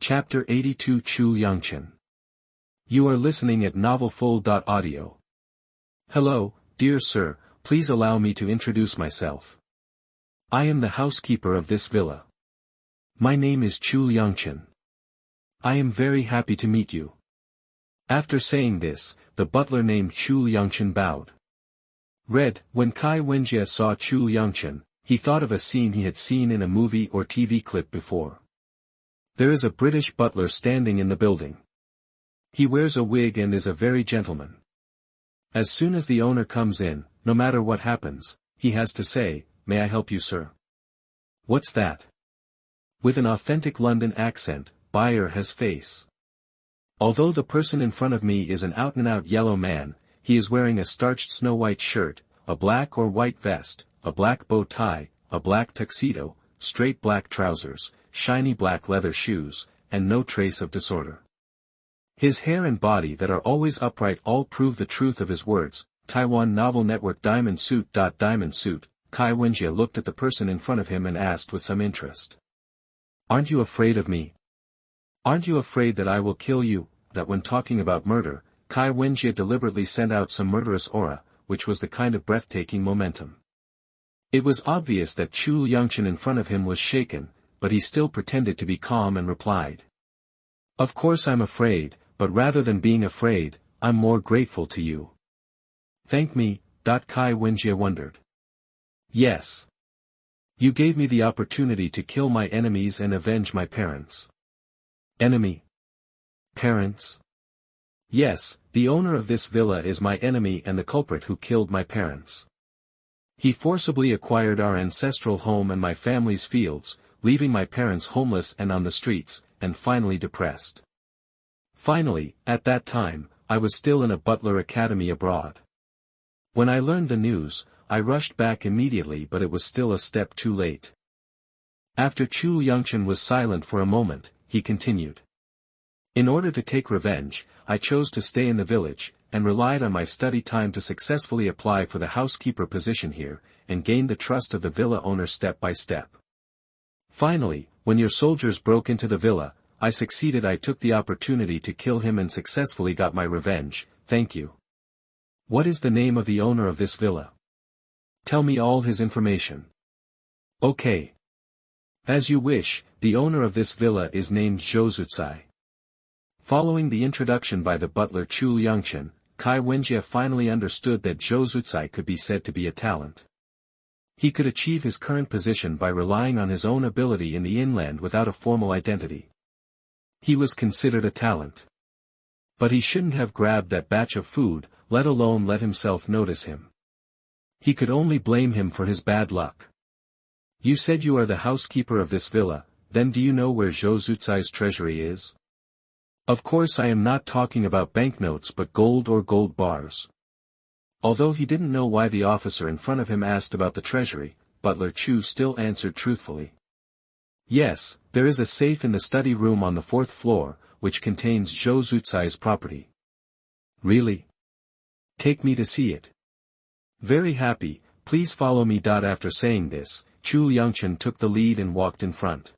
Chapter 82 Liangchen. You are listening at novelfull.audio. Hello, dear sir, please allow me to introduce myself. I am the housekeeper of this villa. My name is Liangchen. I am very happy to meet you. After saying this, the butler named Liangchen bowed. When Kai Wenjie saw Liangchen, he thought of a scene he had seen in a movie or TV clip before. There is a British butler standing in the building. He wears a wig and is a very gentleman. As soon as the owner comes in, no matter what happens, he has to say, "May I help you, sir?" What's that? With an authentic London accent, buyer has face. Although the person in front of me is an out-and-out yellow man, he is wearing a starched snow-white shirt, a black or white vest, a black bow tie, a black tuxedo, straight black trousers, shiny black leather shoes, and no trace of disorder. His hair and body that are always upright all prove the truth of his words. Taiwan Novel Network. Diamond suit. Diamond suit. Kai Wenjie looked at the person in front of him and asked with some interest. Aren't you afraid of me? Aren't you afraid that I will kill you? That when talking about murder, Kai Wenjie deliberately sent out some murderous aura, which was the kind of breathtaking momentum. It was obvious that Liangchen in front of him was shaken, but he still pretended to be calm and replied. Of course I'm afraid, but rather than being afraid, I'm more grateful to you. Thank me. Kai Wenjie wondered. Yes. You gave me the opportunity to kill my enemies and avenge my parents. Enemy? Parents? Yes, the owner of this villa is my enemy and the culprit who killed my parents. He forcibly acquired our ancestral home and my family's fields, leaving my parents homeless and on the streets, and finally depressed. Finally, at that time, I was still in a butler academy abroad. When I learned the news, I rushed back immediately, but it was still a step too late. After Liangchen was silent for a moment, he continued. In order to take revenge, I chose to stay in the village, and relied on my study time to successfully apply for the housekeeper position here, and gain the trust of the villa owner step by step. Finally, when your soldiers broke into the villa, I succeeded. I took the opportunity to kill him and successfully got my revenge. Thank you. What is the name of the owner of this villa? Tell me all his information. Okay. As you wish. The owner of this villa is named Zhou. Following the introduction by the butler Liangchen, Kai Wenjie finally understood that Zhou could be said to be a talent. He could achieve his current position by relying on his own ability in the inland without a formal identity. He was considered a talent. But he shouldn't have grabbed that batch of food, let alone let himself notice him. He could only blame him for his bad luck. You said you are the housekeeper of this villa, then do you know where Zhou's treasury is? Of course I am not talking about banknotes but gold or gold bars. Although he didn't know why the officer in front of him asked about the treasury, Butler Chu still answered truthfully. Yes, there is a safe in the study room on the 4th floor, which contains Zhou's property. Really? Take me to see it. Very happy, please follow me. After saying this, Liangchen took the lead and walked in front.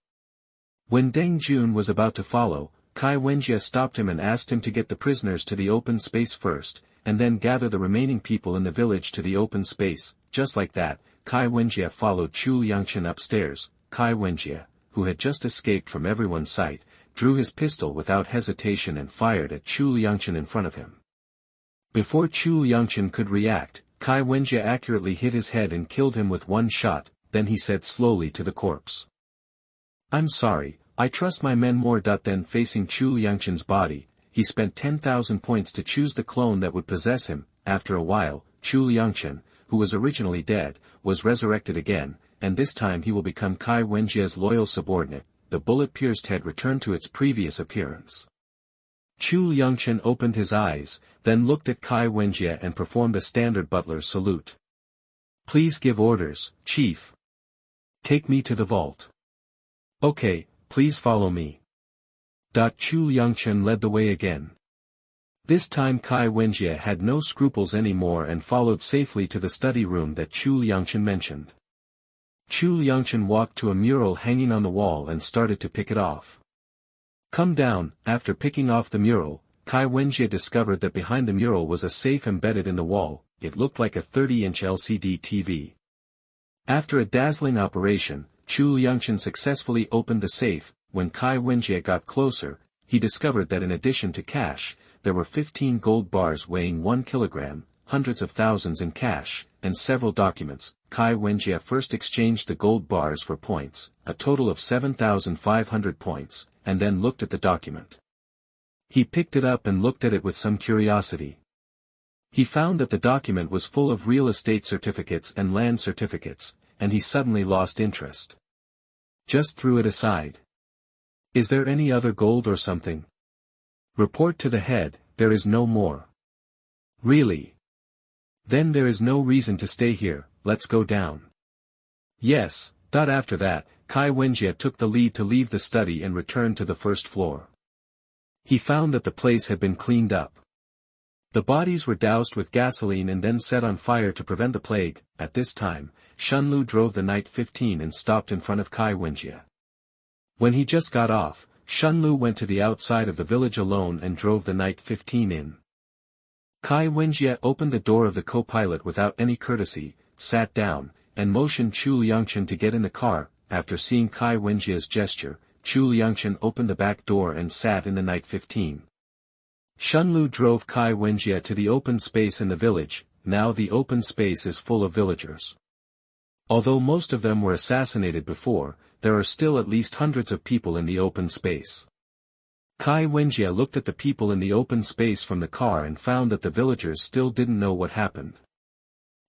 When Deng Jun was about to follow, Kai Wenjie stopped him and asked him to get the prisoners to the open space first, and then gather the remaining people in the village to the open space. Just like that, Kai Wenjie followed Liangchen upstairs. Kai Wenjie, who had just escaped from everyone's sight, drew his pistol without hesitation and fired at Liangchen in front of him. Before Liangchen could react, Kai Wenjie accurately hit his head and killed him with one shot. Then he said slowly to the corpse. I'm sorry, I trust my men more. Then facing Liangchen's body, he spent 10,000 points to choose the clone that would possess him. After a while, Liangchen, who was originally dead, was resurrected again, and this time he will become Kai Wenjie's loyal subordinate. The bullet-pierced head returned to its previous appearance. Liangchen opened his eyes, then looked at Kai Wenjie and performed a standard butler's salute. Please give orders, Chief. Take me to the vault. Okay, please follow me. Liangchen led the way again. This time Kai Wenjie had no scruples anymore and followed safely to the study room that Liangchen mentioned. Liangchen walked to a mural hanging on the wall and started to pick it off. Come down. After picking off the mural, Kai Wenjie discovered that behind the mural was a safe embedded in the wall. It looked like a 30-inch LCD TV. After a dazzling operation, Liangchen successfully opened the safe. When Kai Wenjie got closer, he discovered that in addition to cash, there were 15 gold bars weighing 1 kilogram, hundreds of thousands in cash, and several documents. Kai Wenjie first exchanged the gold bars for points, a total of 7,500 points, and then looked at the document. He picked it up and looked at it with some curiosity. He found that the document was full of real estate certificates and land certificates, and he suddenly lost interest. Just threw it aside. Is there any other gold or something? Report to the head, there is no more. Really? Then there is no reason to stay here, let's go down. Yes. After that, Kai Wenjie took the lead to leave the study and return to the first floor. He found that the place had been cleaned up. The bodies were doused with gasoline and then set on fire to prevent the plague. At this time, Shunlu drove the Night 15 and stopped in front of Kai Wenjie. When he just got off, Shunlu went to the outside of the village alone and drove the Night 15 in. Kai Wenjie opened the door of the co-pilot without any courtesy, sat down, and motioned Liangchen to get in the car. After seeing Kai Wenjie's gesture, Liangchen opened the back door and sat in the Night 15. Shunlu drove Kai Wenjie to the open space in the village. Now the open space is full of villagers. Although most of them were assassinated before, there are still at least hundreds of people in the open space. Kai Wenjie looked at the people in the open space from the car and found that the villagers still didn't know what happened.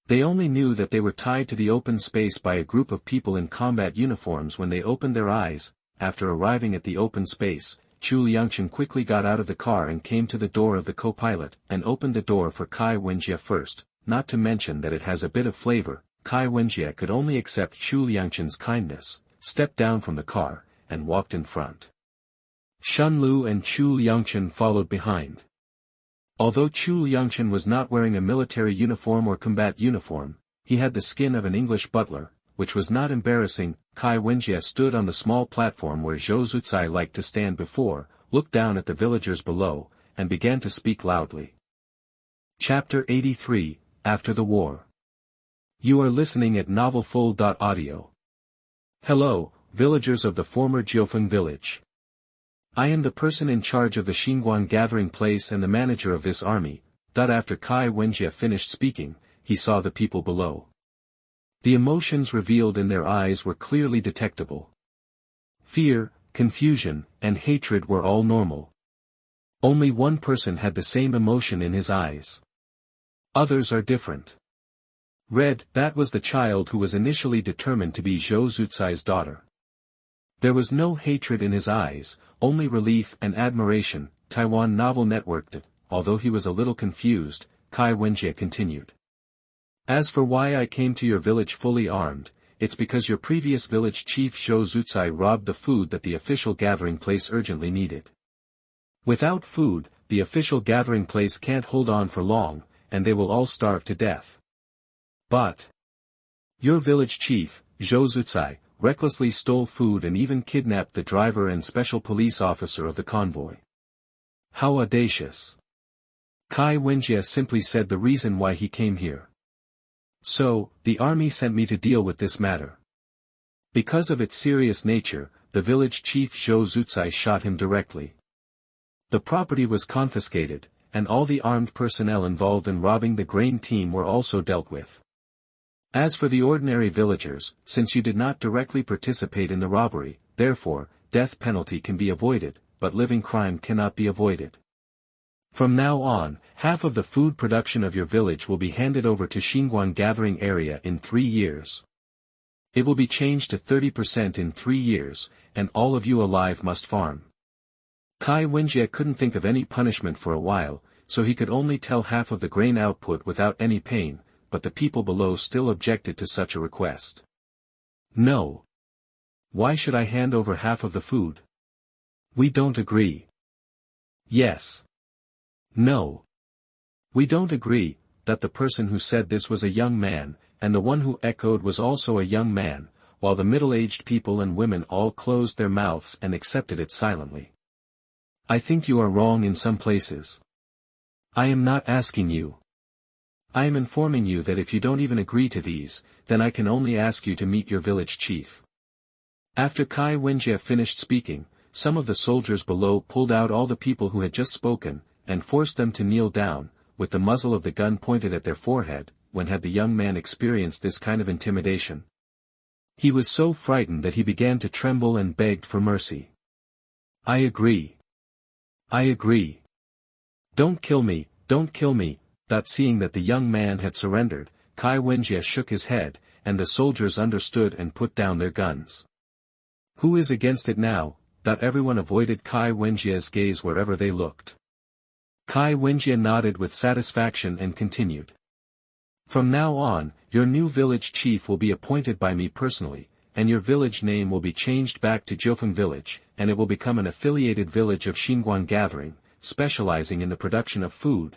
They only knew that they were tied to the open space by a group of people in combat uniforms when they opened their eyes. After arriving at the open space, Liangchen quickly got out of the car and came to the door of the co-pilot, and opened the door for Kai Wenjie first. Not to mention that it has a bit of flavor, Kai Wenjie could only accept Liangchen's kindness, stepped down from the car, and walked in front. Shunlu and Liangchen followed behind. Although Liangchen was not wearing a military uniform or combat uniform, he had the skin of an English butler, which was not embarrassing. Kai Wenjie stood on the small platform where Zhou Zucai liked to stand before, looked down at the villagers below, and began to speak loudly. Chapter 83, After the War. You are listening at novelfull.audio. Hello, villagers of the former Jiufeng village. I am the person in charge of the Xinguang gathering place and the manager of this army. After Kai Wenjie finished speaking, he saw the people below. The emotions revealed in their eyes were clearly detectable. Fear, confusion, and hatred were all normal. Only one person had the same emotion in his eyes. Others are different. Red, that was the child who was initially determined to be Zhou Zucai's daughter. There was no hatred in his eyes, only relief and admiration. Taiwan Novel Network. Although he was a little confused, Kai Wenjie continued. As for why I came to your village fully armed, it's because your previous village chief Zhou Zucai robbed the food that the official gathering place urgently needed. Without food, the official gathering place can't hold on for long, and they will all starve to death. But your village chief, Zhou Zucai, recklessly stole food and even kidnapped the driver and special police officer of the convoy. How audacious! Kai Wenjie simply said the reason why he came here. So, the army sent me to deal with this matter. Because of its serious nature, the village chief Zhou Zucai shot him directly. The property was confiscated, and all the armed personnel involved in robbing the grain team were also dealt with. As for the ordinary villagers, since you did not directly participate in the robbery, therefore, death penalty can be avoided, but living crime cannot be avoided. From now on, half of the food production of your village will be handed over to Xinguang gathering area in 3 years. It will be changed to 30% in 3 years, and all of you alive must farm. Kai Wenjie couldn't think of any punishment for a while, so he could only tell half of the grain output without any pain, but the people below still objected to such a request. No. Why should I hand over half of the food? We don't agree. Yes. No. We don't agree. That the person who said this was a young man, and the one who echoed was also a young man, while the middle-aged people and women all closed their mouths and accepted it silently. I think you are wrong in some places. I am not asking you. I am informing you that if you don't even agree to these, then I can only ask you to meet your village chief. After Kai Wenjie finished speaking, some of the soldiers below pulled out all the people who had just spoken, and forced them to kneel down, with the muzzle of the gun pointed at their forehead. When had the young man experienced this kind of intimidation? He was so frightened that he began to tremble and begged for mercy. I agree. I agree. Don't kill me, don't kill me. Seeing that the young man had surrendered, Kai Wenjie shook his head, and the soldiers understood and put down their guns. Who is against it now? Everyone avoided Kai Wenjie's gaze wherever they looked. Kai Wenjie nodded with satisfaction and continued. From now on, your new village chief will be appointed by me personally, and your village name will be changed back to Jiufeng Village, and it will become an affiliated village of Xinguang Gathering, specializing in the production of food.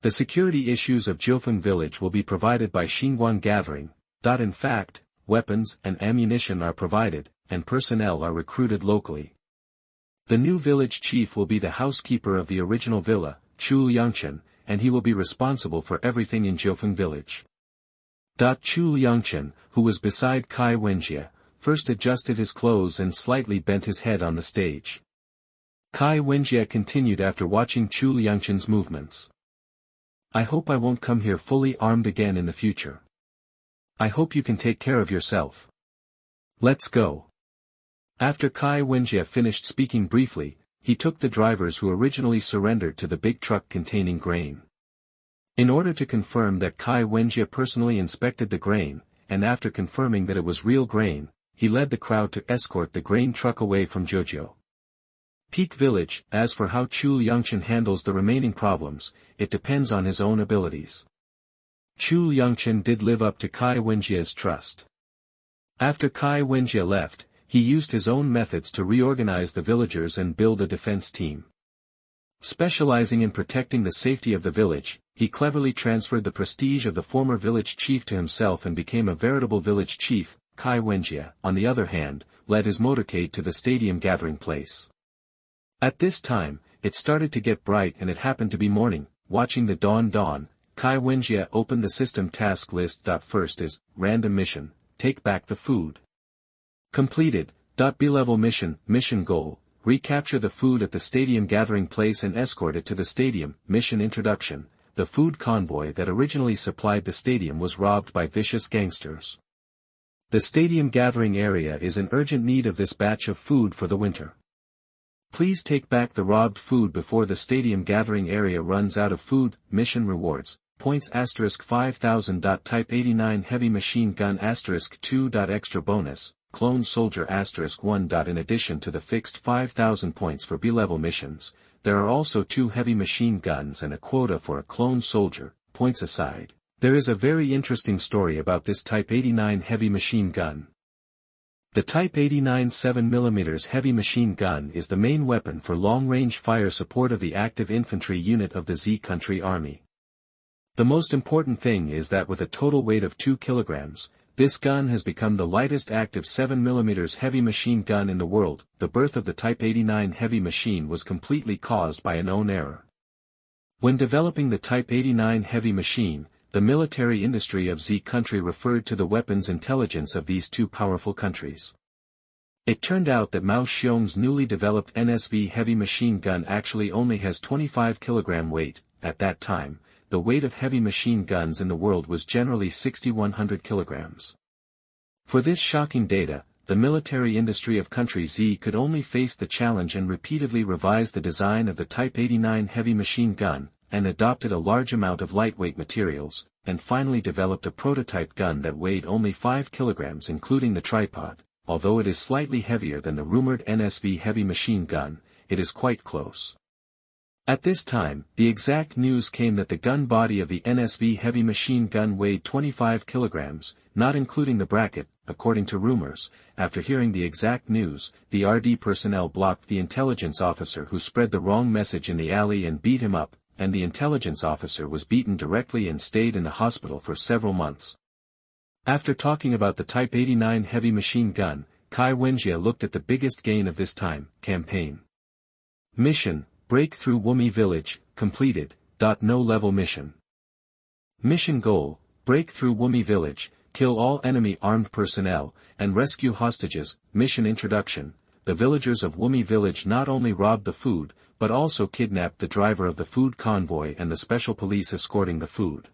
The security issues of Jiufeng Village will be provided by Xinguang Gathering. In fact, weapons and ammunition are provided, and personnel are recruited locally. The new village chief will be the housekeeper of the original villa, Chu Liangchen, and he will be responsible for everything in Jiufeng Village. Chu Liangchen, who was beside Kai Wenjie, first adjusted his clothes and slightly bent his head on the stage. Kai Wenjie continued after watching Chu Liangchen's movements. I hope I won't come here fully armed again in the future. I hope you can take care of yourself. Let's go. After Kai Wenjie finished speaking briefly, he took the drivers who originally surrendered to the big truck containing grain. In order to confirm that Kai Wenjie personally inspected the grain, and after confirming that it was real grain, he led the crowd to escort the grain truck away from Jojo. Peak Village. As for how Chu Liangchen handles the remaining problems, it depends on his own abilities. Chu Liangchen did live up to Kai Wenjie's trust. After Kai Wenjie left, he used his own methods to reorganize the villagers and build a defense team. Specializing in protecting the safety of the village, he cleverly transferred the prestige of the former village chief to himself and became a veritable village chief. Kai Wenjie, on the other hand, led his motorcade to the stadium gathering place. At this time, it started to get bright and it happened to be morning. Watching the dawn, Kai Wenjie opened the system task list. First is, random mission, take back the food. Completed. B-level mission goal, recapture the food at the stadium gathering place and escort it to the stadium. Mission introduction, the food convoy that originally supplied the stadium was robbed by vicious gangsters. The stadium gathering area is in urgent need of this batch of food for the winter. Please take back the robbed food before the stadium gathering area runs out of food. Mission rewards, points *5000. Type 89 heavy machine gun *2. Extra bonus, clone soldier *1. In addition to the fixed 5000 points for B-level missions, there are also 2 heavy machine guns and a quota for a clone soldier. Points aside, there is a very interesting story about this Type 89 heavy machine gun. The Type 89 7mm heavy machine gun is the main weapon for long-range fire support of the active infantry unit of the Z country army. The most important thing is that with a total weight of 2 kilograms, this gun has become the lightest active 7mm heavy machine gun in the world. The birth of the Type 89 heavy machine was completely caused by a known error. When developing the Type 89 heavy machine, the military industry of Z country referred to the weapons intelligence of these 2 powerful countries. It turned out that Mao Xiong's newly developed NSV heavy machine gun actually only has 25 kg weight. At that time, the weight of heavy machine guns in the world was generally 6,100 kg. For this shocking data, the military industry of country Z could only face the challenge and repeatedly revise the design of the Type 89 heavy machine gun, and adopted a large amount of lightweight materials, and finally developed a prototype gun that weighed only 5 kilograms including the tripod. Although it is slightly heavier than the rumored NSV heavy machine gun, it is quite close. At this time, the exact news came that the gun body of the NSV heavy machine gun weighed 25 kilograms, not including the bracket. According to rumors, after hearing the exact news, the RD personnel blocked the intelligence officer who spread the wrong message in the alley and beat him up, and the intelligence officer was beaten directly and stayed in the hospital for several months. After talking about the Type 89 heavy machine gun, Kai Wenjie looked at the biggest gain of this time campaign. Mission, Break Through Wumi Village, completed. No level mission. Mission goal, break through Wumi Village, kill all enemy armed personnel, and rescue hostages. Mission introduction, the villagers of Wumi Village not only robbed the food, but also kidnapped the driver of the food convoy and the special police escorting the food.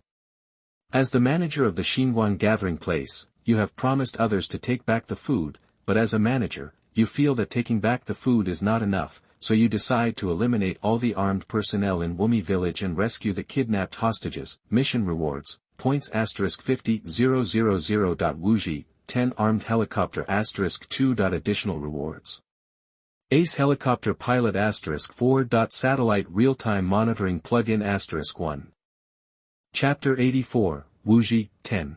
As the manager of the Xinguang gathering place, you have promised others to take back the food, but as a manager, you feel that taking back the food is not enough, so you decide to eliminate all the armed personnel in Wumi Village and rescue the kidnapped hostages. Mission rewards, points *50,000. Wuji, 10 armed helicopter *2. Additional rewards. Ace helicopter pilot *4. Satellite real-time monitoring plugin *1. Chapter 84, Wuji, 10.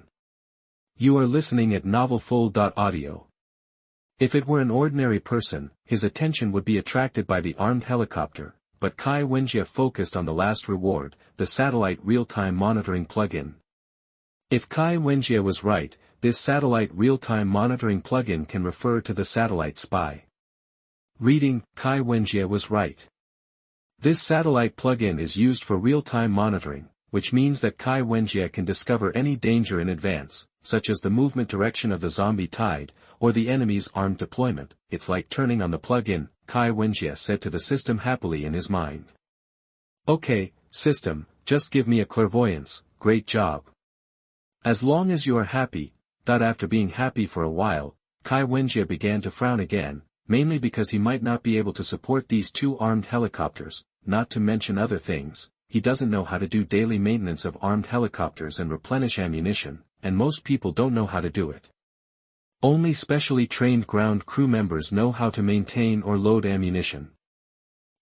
You are listening at MTnovel. If it were an ordinary person, his attention would be attracted by the armed helicopter, but Kai Wenjie focused on the last reward, the satellite real-time monitoring plugin. If Kai Wenjie was right, this satellite real-time monitoring plugin can refer to the satellite spy. Reading, Kai Wenjie was right. This satellite plugin is used for real-time monitoring, which means that Kai Wenjie can discover any danger in advance, such as the movement direction of the zombie tide, or the enemy's armed deployment. It's like turning on the plug-in, Kai Wenjie said to the system happily in his mind. Okay, system, just give me a clairvoyance, great job. As long as you are happy. After being happy for a while, Kai Wenjie began to frown again, mainly because he might not be able to support these 2 armed helicopters, not to mention other things. He doesn't know how to do daily maintenance of armed helicopters and replenish ammunition, and most people don't know how to do it. Only specially trained ground crew members know how to maintain or load ammunition.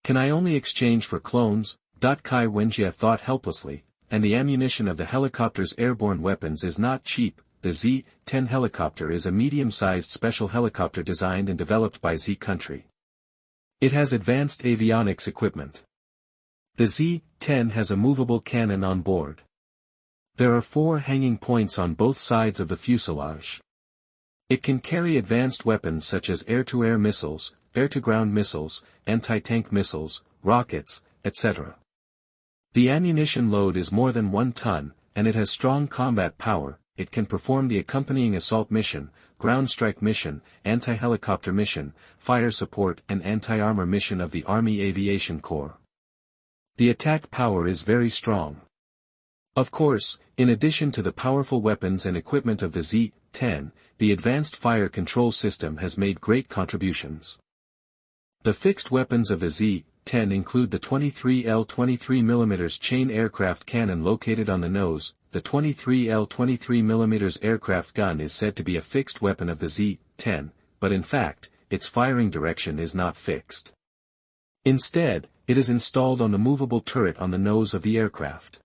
Can I only exchange for clones? Kai Wenjie thought helplessly, and the ammunition of the helicopter's airborne weapons is not cheap. The Z-10 helicopter is a medium-sized special helicopter designed and developed by Z country. It has advanced avionics equipment. The Z-10 has a movable cannon on board. There are 4 hanging points on both sides of the fuselage. It can carry advanced weapons such as air-to-air missiles, air-to-ground missiles, anti-tank missiles, rockets, etc. The ammunition load is more than 1 ton, and it has strong combat power. It can perform the accompanying assault mission, ground strike mission, anti-helicopter mission, fire support and anti-armor mission of the Army Aviation Corps. The attack power is very strong. Of course, in addition to the powerful weapons and equipment of the Z-10, the advanced fire control system has made great contributions. The fixed weapons of the Z-10 include the 23L 23mm chain aircraft cannon located on the nose. The 23L 23mm aircraft gun is said to be a fixed weapon of the Z-10, but in fact, its firing direction is not fixed. Instead, it is installed on the movable turret on the nose of the aircraft.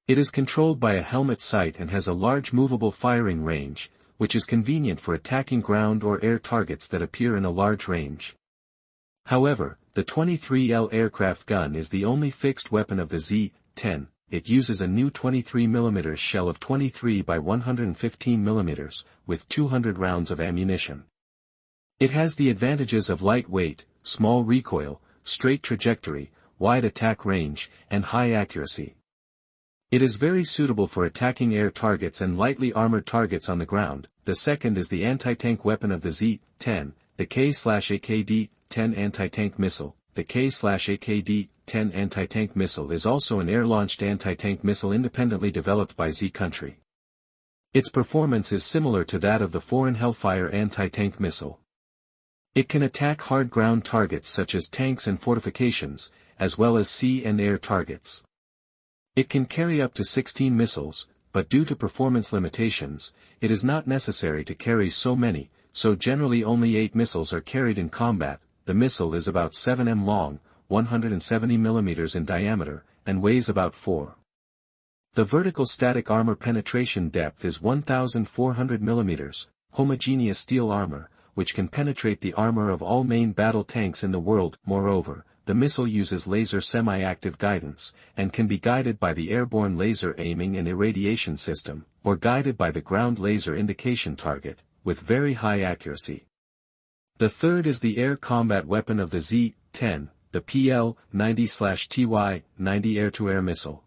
It is controlled by a helmet sight and has a large movable firing range, which is convenient for attacking ground or air targets that appear in a large range. However, the 23L aircraft gun is the only fixed weapon of the Z-10. It uses a new 23mm shell of 23 by 115 mm, with 200 rounds of ammunition. It has the advantages of light weight, small recoil, straight trajectory, wide attack range, and high accuracy. It is very suitable for attacking air targets and lightly armored targets on the ground. The second is the anti-tank weapon of the Z-10, the K/AKD-10 anti-tank missile. The K/AKD-10 anti-tank missile is also an air-launched anti-tank missile independently developed by Z country. Its performance is similar to that of the foreign Hellfire anti-tank missile. It can attack hard ground targets such as tanks and fortifications, as well as sea and air targets. It can carry up to 16 missiles, but due to performance limitations, it is not necessary to carry so many, so generally only 8 missiles are carried in combat. The missile is about 7 m long, 170 mm in diameter, and weighs about 4. The vertical static armor penetration depth is 1,400 mm, homogeneous steel armor, which can penetrate the armor of all main battle tanks in the world. Moreover, the missile uses laser semi-active guidance, and can be guided by the airborne laser aiming and irradiation system, or guided by the ground laser indication target, with very high accuracy. The third is the air combat weapon of the Z-10, the PL-90/TY-90 air-to-air missile.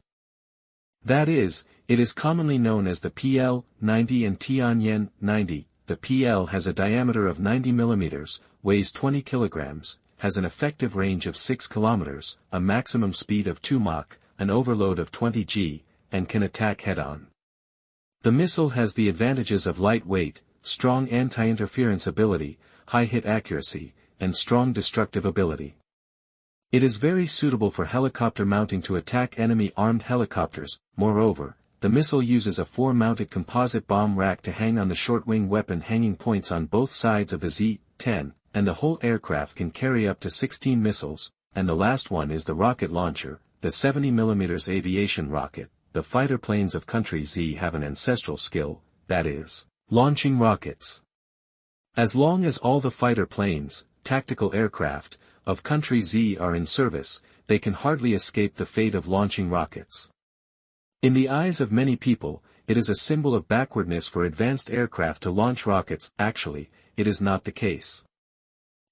That is, it is commonly known as the PL-90 and Tianyan-90. The PL has a diameter of 90 mm, weighs 20 kg, has an effective range of 6 km, a maximum speed of 2 Mach, an overload of 20 G, and can attack head-on. The missile has the advantages of light weight, strong anti-interference ability, high hit accuracy, and strong destructive ability. It is very suitable for helicopter mounting to attack enemy armed helicopters. Moreover, the missile uses a 4-mounted composite bomb rack to hang on the short-wing weapon hanging points on both sides of the Z-10, and the whole aircraft can carry up to 16 missiles, and the last one is the rocket launcher, the 70 mm aviation rocket. The fighter planes of Country Z have an ancestral skill, that is, launching rockets. As long as all the fighter planes, tactical aircraft, of Country Z are in service, they can hardly escape the fate of launching rockets. In the eyes of many people, it is a symbol of backwardness for advanced aircraft to launch rockets. Actually, it is not the case.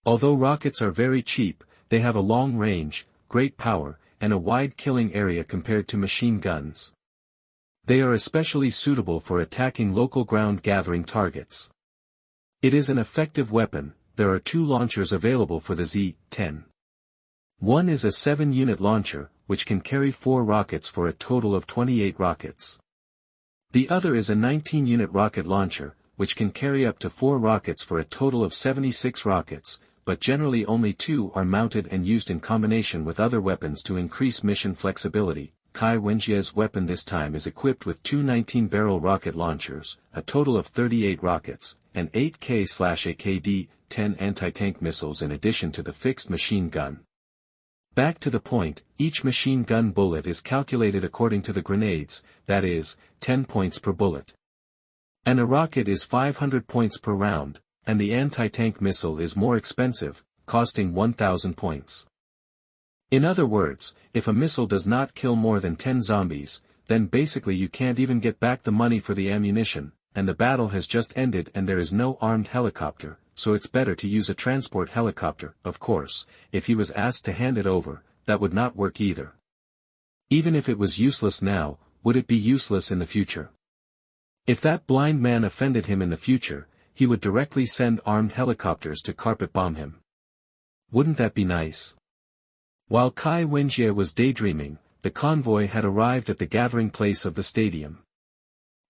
Although rockets are very cheap, they have a long range, great power, and a wide killing area compared to machine guns. They are especially suitable for attacking local ground-gathering targets. It is an effective weapon. There are 2 launchers available for the Z-10. One is a 7-unit launcher, which can carry 4 rockets for a total of 28 rockets. The other is a 19-unit rocket launcher, which can carry up to 4 rockets for a total of 76 rockets, but generally only 2 are mounted and used in combination with other weapons to increase mission flexibility. Kai Wenjie's weapon this time is equipped with 2 19-barrel rocket launchers, a total of 38 rockets, and 8 K/AKD-10 anti-tank missiles in addition to the fixed machine gun. Back to the point, each machine gun bullet is calculated according to the grenades, that is, 10 points per bullet. And a rocket is 500 points per round, and the anti-tank missile is more expensive, costing 1,000 points. In other words, if a missile does not kill more than 10 zombies, then basically you can't even get back the money for the ammunition, and the battle has just ended and there is no armed helicopter, so it's better to use a transport helicopter. Of course, if he was asked to hand it over, that would not work either. Even if it was useless now, would it be useless in the future? If that blind man offended him in the future, he would directly send armed helicopters to carpet bomb him. Wouldn't that be nice? While Kai Wenjie was daydreaming, the convoy had arrived at the gathering place of the stadium.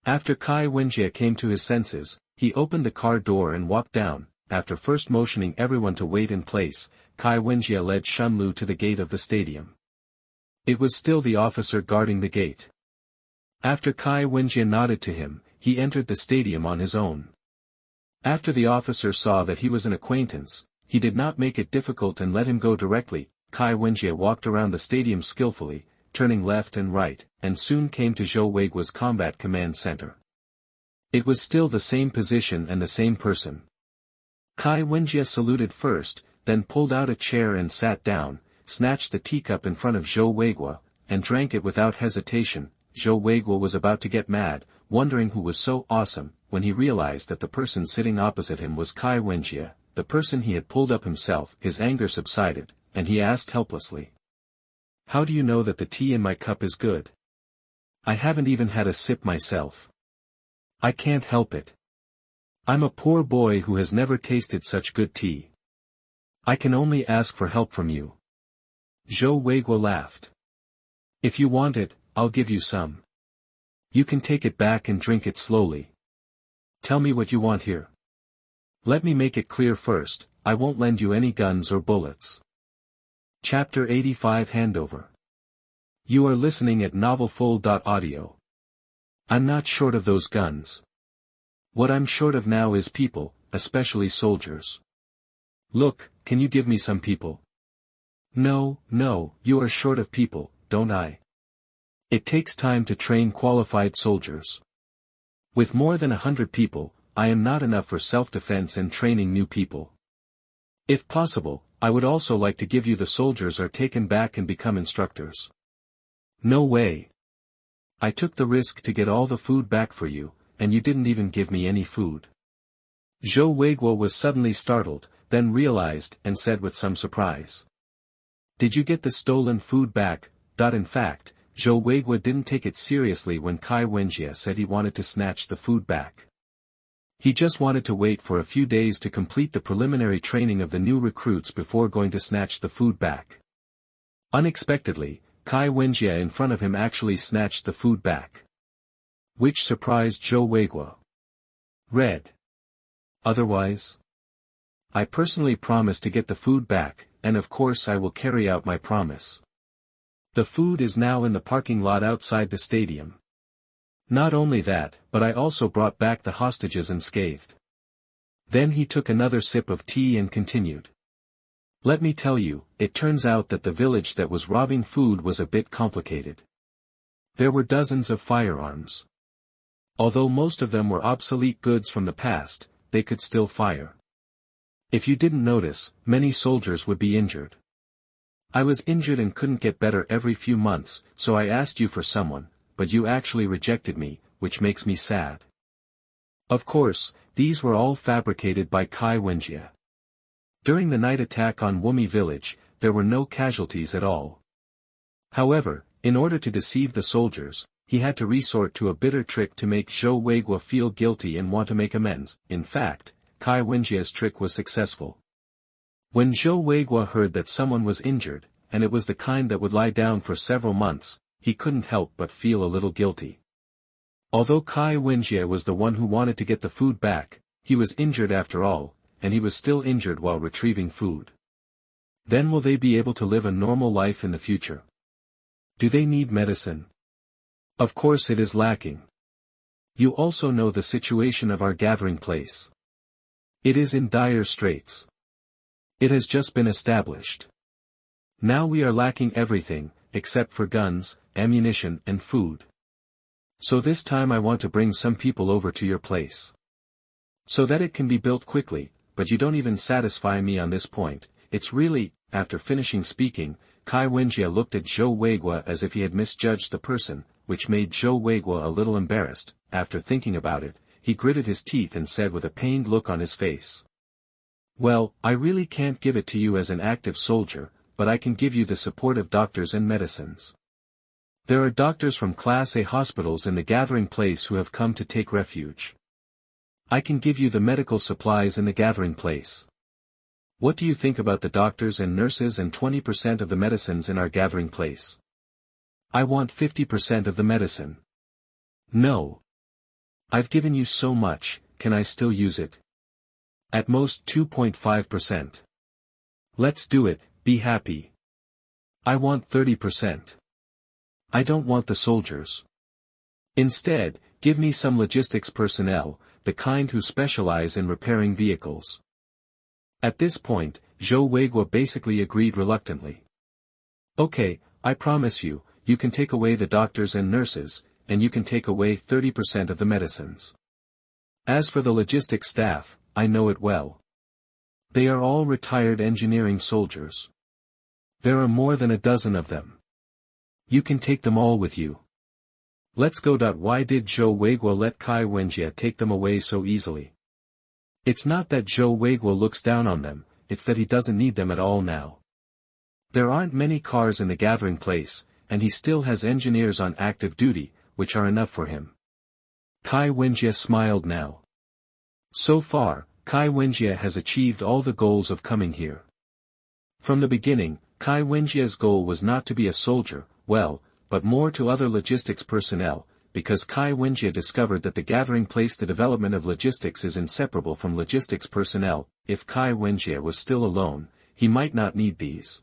After Kai Wenjie came to his senses, he opened the car door and walked down. After first motioning everyone to wait in place, Kai Wenjie led Shunlu to the gate of the stadium. It was still the officer guarding the gate. After Kai Wenjie nodded to him, he entered the stadium on his own. After the officer saw that he was an acquaintance, he did not make it difficult and let him go directly. Kai Wenjie walked around the stadium skillfully, turning left and right, and soon came to Zhou Weiguo's combat command center. It was still the same position and the same person. Kai Wenjie saluted first, then pulled out a chair and sat down, snatched the teacup in front of Zhou Weiguo, and drank it without hesitation. Zhou Weiguo was about to get mad, wondering who was so awesome, when he realized that the person sitting opposite him was Kai Wenjie, the person he had pulled up himself. His anger subsided, and he asked helplessly. How do you know that the tea in my cup is good? I haven't even had a sip myself. I can't help it. I'm a poor boy who has never tasted such good tea. I can only ask for help from you. Zhou Weiguo laughed. If you want it, I'll give you some. You can take it back and drink it slowly. Tell me what you want here. Let me make it clear first, I won't lend you any guns or bullets. Chapter 85 Handover. You are listening at novelfull.audio. I'm not short of those guns. What I'm short of now is people, especially soldiers. Look, can you give me some people? No, you are short of people, don't I? It takes time to train qualified soldiers. With more than 100 people, I am not enough for self-defense and training new people. If possible, I would also like to give you the soldiers are taken back and become instructors. No way. I took the risk to get all the food back for you, and you didn't even give me any food. Zhou Weiguo was suddenly startled, then realized and said with some surprise. Did you get the stolen food back? In fact, Zhou Weiguo didn't take it seriously when Kai Wenjie said he wanted to snatch the food back. He just wanted to wait for a few days to complete the preliminary training of the new recruits before going to snatch the food back. Unexpectedly, Kai Wenjie in front of him actually snatched the food back, which surprised Zhou Weiguo. Read. Otherwise, I personally promise to get the food back, and of course I will carry out my promise. The food is now in the parking lot outside the stadium. Not only that, but I also brought back the hostages unscathed. Then he took another sip of tea and continued. Let me tell you, it turns out that the village that was robbing food was a bit complicated. There were dozens of firearms. Although most of them were obsolete goods from the past, they could still fire. If you didn't notice, many soldiers would be injured. I was injured and couldn't get better every few months, so I asked you for someone, but you actually rejected me, which makes me sad. Of course, these were all fabricated by Kai Wenjie. During the night attack on Wumi village, there were no casualties at all. However, in order to deceive the soldiers, he had to resort to a bitter trick to make Zhou Weiguo feel guilty and want to make amends. In fact, Kai Wenjie's trick was successful. When Zhou Weiguo heard that someone was injured, and it was the kind that would lie down for several months, he couldn't help but feel a little guilty. Although Kai Wenjie was the one who wanted to get the food back, he was injured after all, and he was still injured while retrieving food. Then will they be able to live a normal life in the future? Do they need medicine? Of course it is lacking. You also know the situation of our gathering place. It is in dire straits. It has just been established. Now we are lacking everything, except for guns, ammunition and food. So this time I want to bring some people over to your place. So that it can be built quickly, but you don't even satisfy me on this point. It's really. After finishing speaking, Kai Wenjie looked at Zhou Weiguo as if he had misjudged the person, which made Zhou Weiguo a little embarrassed. After thinking about it, he gritted his teeth and said with a pained look on his face. Well, I really can't give it to you as an active soldier, but I can give you the support of doctors and medicines. There are doctors from Class A hospitals in the gathering place who have come to take refuge. I can give you the medical supplies in the gathering place. What do you think about the doctors and nurses and 20% of the medicines in our gathering place? I want 50% of the medicine. No. I've given you so much, can I still use it? At most 2.5%. Let's do it, be happy. I want 30%. I don't want the soldiers. Instead, give me some logistics personnel, the kind who specialize in repairing vehicles. At this point, Zhou Weiguo basically agreed reluctantly. Okay, I promise you, you can take away the doctors and nurses, and you can take away 30% of the medicines. As for the logistics staff, I know it well. They are all retired engineering soldiers. There are more than a dozen of them. You can take them all with you. Let's go. Why did Zhou Weiguo let Kai Wenjie take them away so easily? It's not that Zhou Weiguo looks down on them, it's that he doesn't need them at all now. There aren't many cars in the gathering place, and he still has engineers on active duty, which are enough for him. Kai Wenjie smiled now. So far, Kai Wenjie has achieved all the goals of coming here. From the beginning, Kai Wenjie's goal was not to be a soldier, but more to other logistics personnel, because Kai Wenjie discovered that the gathering place the development of logistics is inseparable from logistics personnel. If Kai Wenjie was still alone, he might not need these.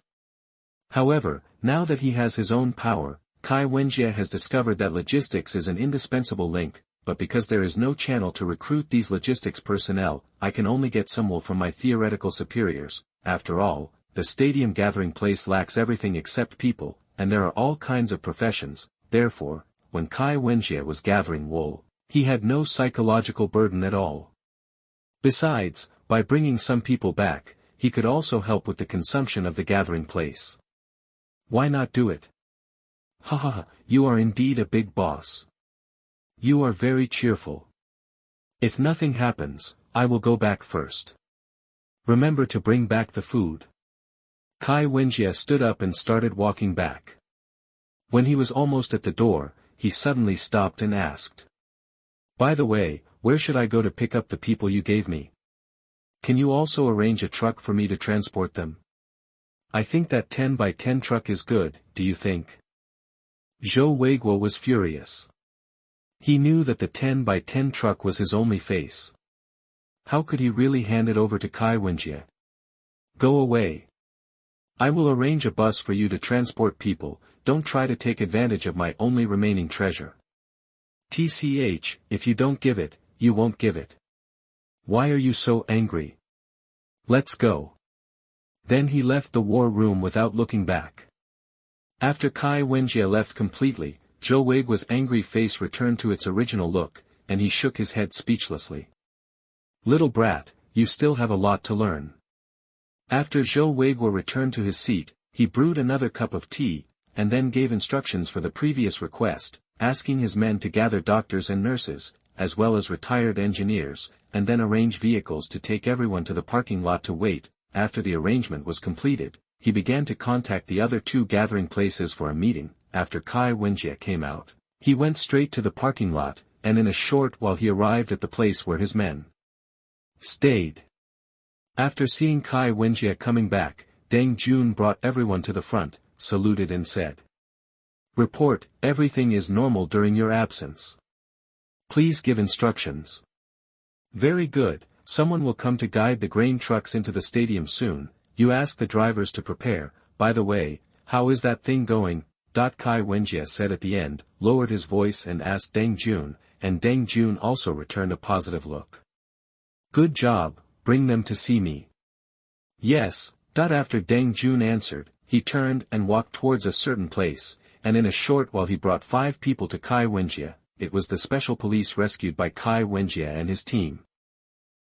However, now that he has his own power, Kai Wenjie has discovered that logistics is an indispensable link, but because there is no channel to recruit these logistics personnel, I can only get some wool from my theoretical superiors. After all, the stadium gathering place lacks everything except people, and there are all kinds of professions. Therefore, when Kai Wenjie was gathering wool, he had no psychological burden at all. Besides, by bringing some people back, he could also help with the consumption of the gathering place. Why not do it? Ha, you are indeed a big boss. You are very cheerful. If nothing happens, I will go back first. Remember to bring back the food. Kai Wenjie stood up and started walking back. When he was almost at the door, he suddenly stopped and asked. By the way, where should I go to pick up the people you gave me? Can you also arrange a truck for me to transport them? I think that 10 by 10 truck is good, do you think? Zhou Weiguo was furious. He knew that the 10 by 10 truck was his only face. How could he really hand it over to Kai Wenjie? Go away. I will arrange a bus for you to transport people, don't try to take advantage of my only remaining treasure. TCH, if you don't give it, you won't give it. Why are you so angry? Let's go. Then he left the war room without looking back. After Kai Wenjie left completely, Zhou Weiguo's angry face returned to its original look, and he shook his head speechlessly. Little brat, you still have a lot to learn. After Zhou Weiguo returned to his seat, he brewed another cup of tea, and then gave instructions for the previous request, asking his men to gather doctors and nurses, as well as retired engineers, and then arrange vehicles to take everyone to the parking lot to wait. After the arrangement was completed, he began to contact the other two gathering places for a meeting. After Kai Wenjie came out, he went straight to the parking lot, and in a short while he arrived at the place where his men stayed. After seeing Kai Wenjie coming back, Deng Jun brought everyone to the front, saluted and said. Report, everything is normal during your absence. Please give instructions. Very good, someone will come to guide the grain trucks into the stadium soon, you ask the drivers to prepare. By the way, how is that thing going? Kai Wenjie said at the end, lowered his voice and asked Deng Jun, and Deng Jun also returned a positive look. Good job, bring them to see me. Yes. After Deng Jun answered, he turned and walked towards a certain place, and in a short while he brought 5 people to Kai Wenjie. It was the special police rescued by Kai Wenjie and his team.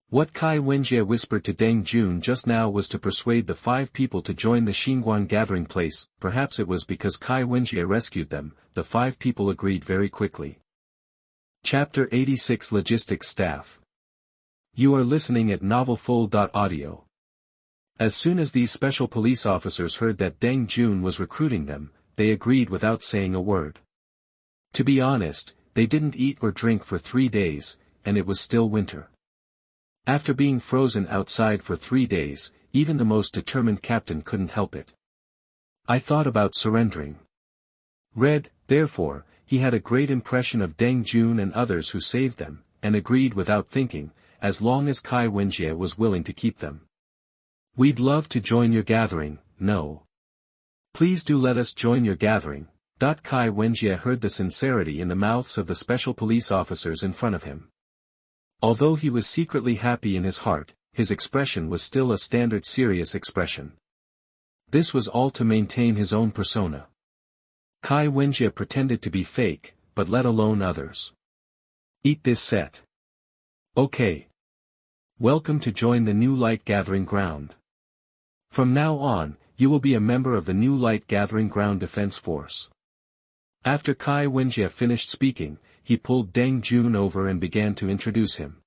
What Kai Wenjie whispered to Deng Jun just now was to persuade the 5 people to join the Xinguang gathering place. Perhaps it was because Kai Wenjie rescued them, the 5 people agreed very quickly. Chapter 86 Logistics Staff. You are listening at novelfull.audio. As soon as these special police officers heard that Deng Jun was recruiting them, they agreed without saying a word. To be honest, they didn't eat or drink for 3 days, and it was still winter. After being frozen outside for 3 days, even the most determined captain couldn't help it. I thought about surrendering. Therefore, he had a great impression of Deng Jun and others who saved them, and agreed without thinking, as long as Kai Wenjie was willing to keep them. We'd love to join your gathering, no. Please do let us join your gathering. Kai Wenjie heard the sincerity in the mouths of the special police officers in front of him. Although he was secretly happy in his heart, his expression was still a standard serious expression. This was all to maintain his own persona. Kai Wenjie pretended to be fake, but let alone others. Eat this set. Okay. Welcome to join the new light gathering ground. From now on, you will be a member of the new light gathering ground defense force. After Kai Wenjie finished speaking, he pulled Deng Jun over and began to introduce him.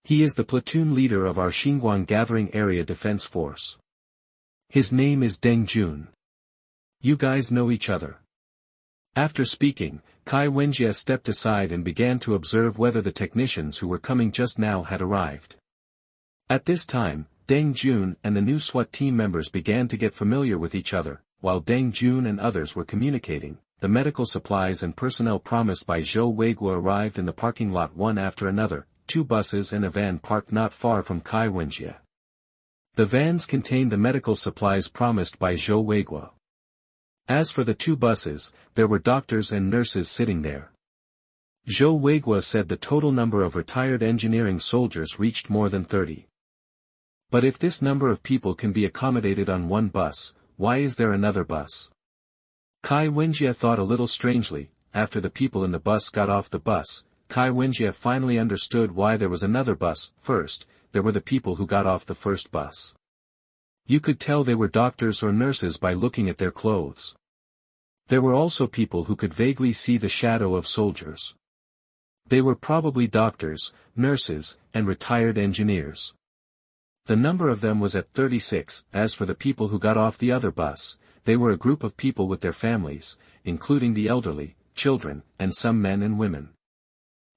He is the platoon leader of our Xinguang Gathering Area Defense Force. His name is Deng Jun. You guys know each other. After speaking, Kai Wenjie stepped aside and began to observe whether the technicians who were coming just now had arrived. At this time, Deng Jun and the new SWAT team members began to get familiar with each other, while Deng Jun and others were communicating. The medical supplies and personnel promised by Zhou Weiguo arrived in the parking lot one after another, 2 buses and a van parked not far from Kai Wenjie. The vans contained the medical supplies promised by Zhou Weiguo. As for the 2 buses, there were doctors and nurses sitting there. Zhou Weiguo said the total number of retired engineering soldiers reached more than 30. But if this number of people can be accommodated on one bus, why is there another bus? Kai Wenjie thought a little strangely. After the people in the bus got off the bus, Kai Wenjie finally understood why there was another bus. First, there were the people who got off the first bus. You could tell they were doctors or nurses by looking at their clothes. There were also people who could vaguely see the shadow of soldiers. They were probably doctors, nurses, and retired engineers. The number of them was at 36. As for the people who got off the other bus, they were a group of people with their families, including the elderly, children, and some men and women.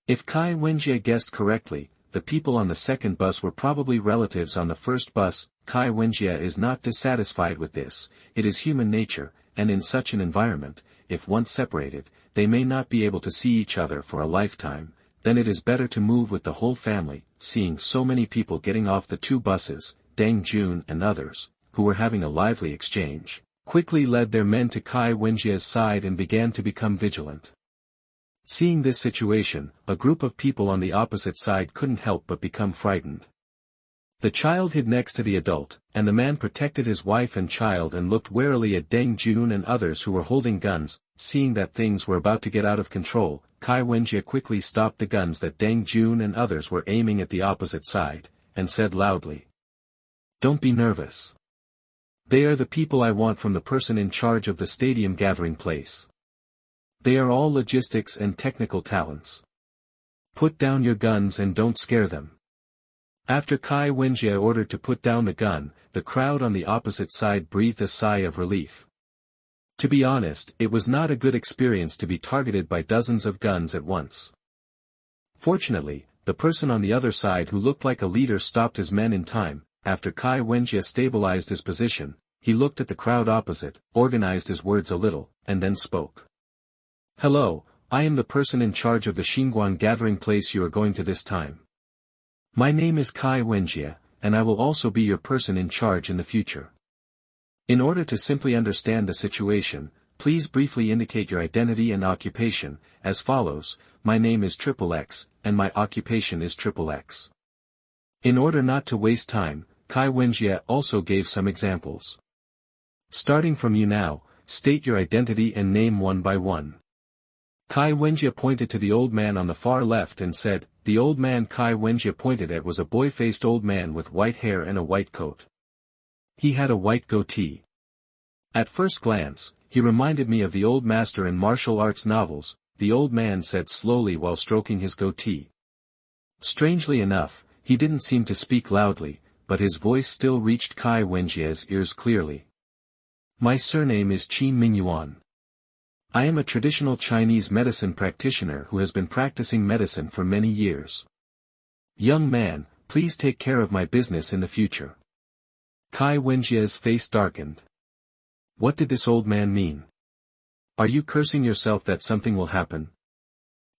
If Kai Wenjie guessed correctly, the people on the second bus were probably relatives on the first bus. Kai Wenjie is not dissatisfied with this. It is human nature, and in such an environment, if once separated, they may not be able to see each other for a lifetime. Then it is better to move with the whole family. Seeing so many people getting off the two buses, Deng Jun and others, who were having a lively exchange, quickly led their men to Kai Wenjie's side and began to become vigilant. Seeing this situation, a group of people on the opposite side couldn't help but become frightened. The child hid next to the adult, and the man protected his wife and child and looked warily at Deng Jun and others who were holding guns. Seeing that things were about to get out of control, Kai Wenjie quickly stopped the guns that Deng Jun and others were aiming at the opposite side, and said loudly, "Don't be nervous. They are the people I want from the person in charge of the stadium gathering place. They are all logistics and technical talents. Put down your guns and don't scare them." After Kai Wenjie ordered to put down the gun, the crowd on the opposite side breathed a sigh of relief. To be honest, it was not a good experience to be targeted by dozens of guns at once. Fortunately, the person on the other side who looked like a leader stopped his men in time. After Kai Wenjie stabilized his position, he looked at the crowd opposite, organized his words a little, and then spoke. "Hello, I am the person in charge of the Xinguang gathering place you are going to this time. My name is Kai Wenjie, and I will also be your person in charge in the future. In order to simply understand the situation, please briefly indicate your identity and occupation, as follows: my name is XXX, and my occupation is XXX. In order not to waste time, Kai Wenjie also gave some examples. Starting from you now, state your identity and name one by one. Kai Wenjie pointed to the old man on the far left and said. The old man Kai Wenjie pointed at was a boy-faced old man with white hair and a white coat. He had a white goatee. At first glance, he reminded me of the old master in martial arts novels, the old man said slowly while stroking his goatee. Strangely enough, he didn't seem to speak loudly, but his voice still reached Kai Wenjie's ears clearly. My surname is Qin Mingyuan. I am a traditional Chinese medicine practitioner who has been practicing medicine for many years. Young man, please take care of my business in the future. Kai Wenjie's face darkened. What did this old man mean? Are you cursing yourself that something will happen?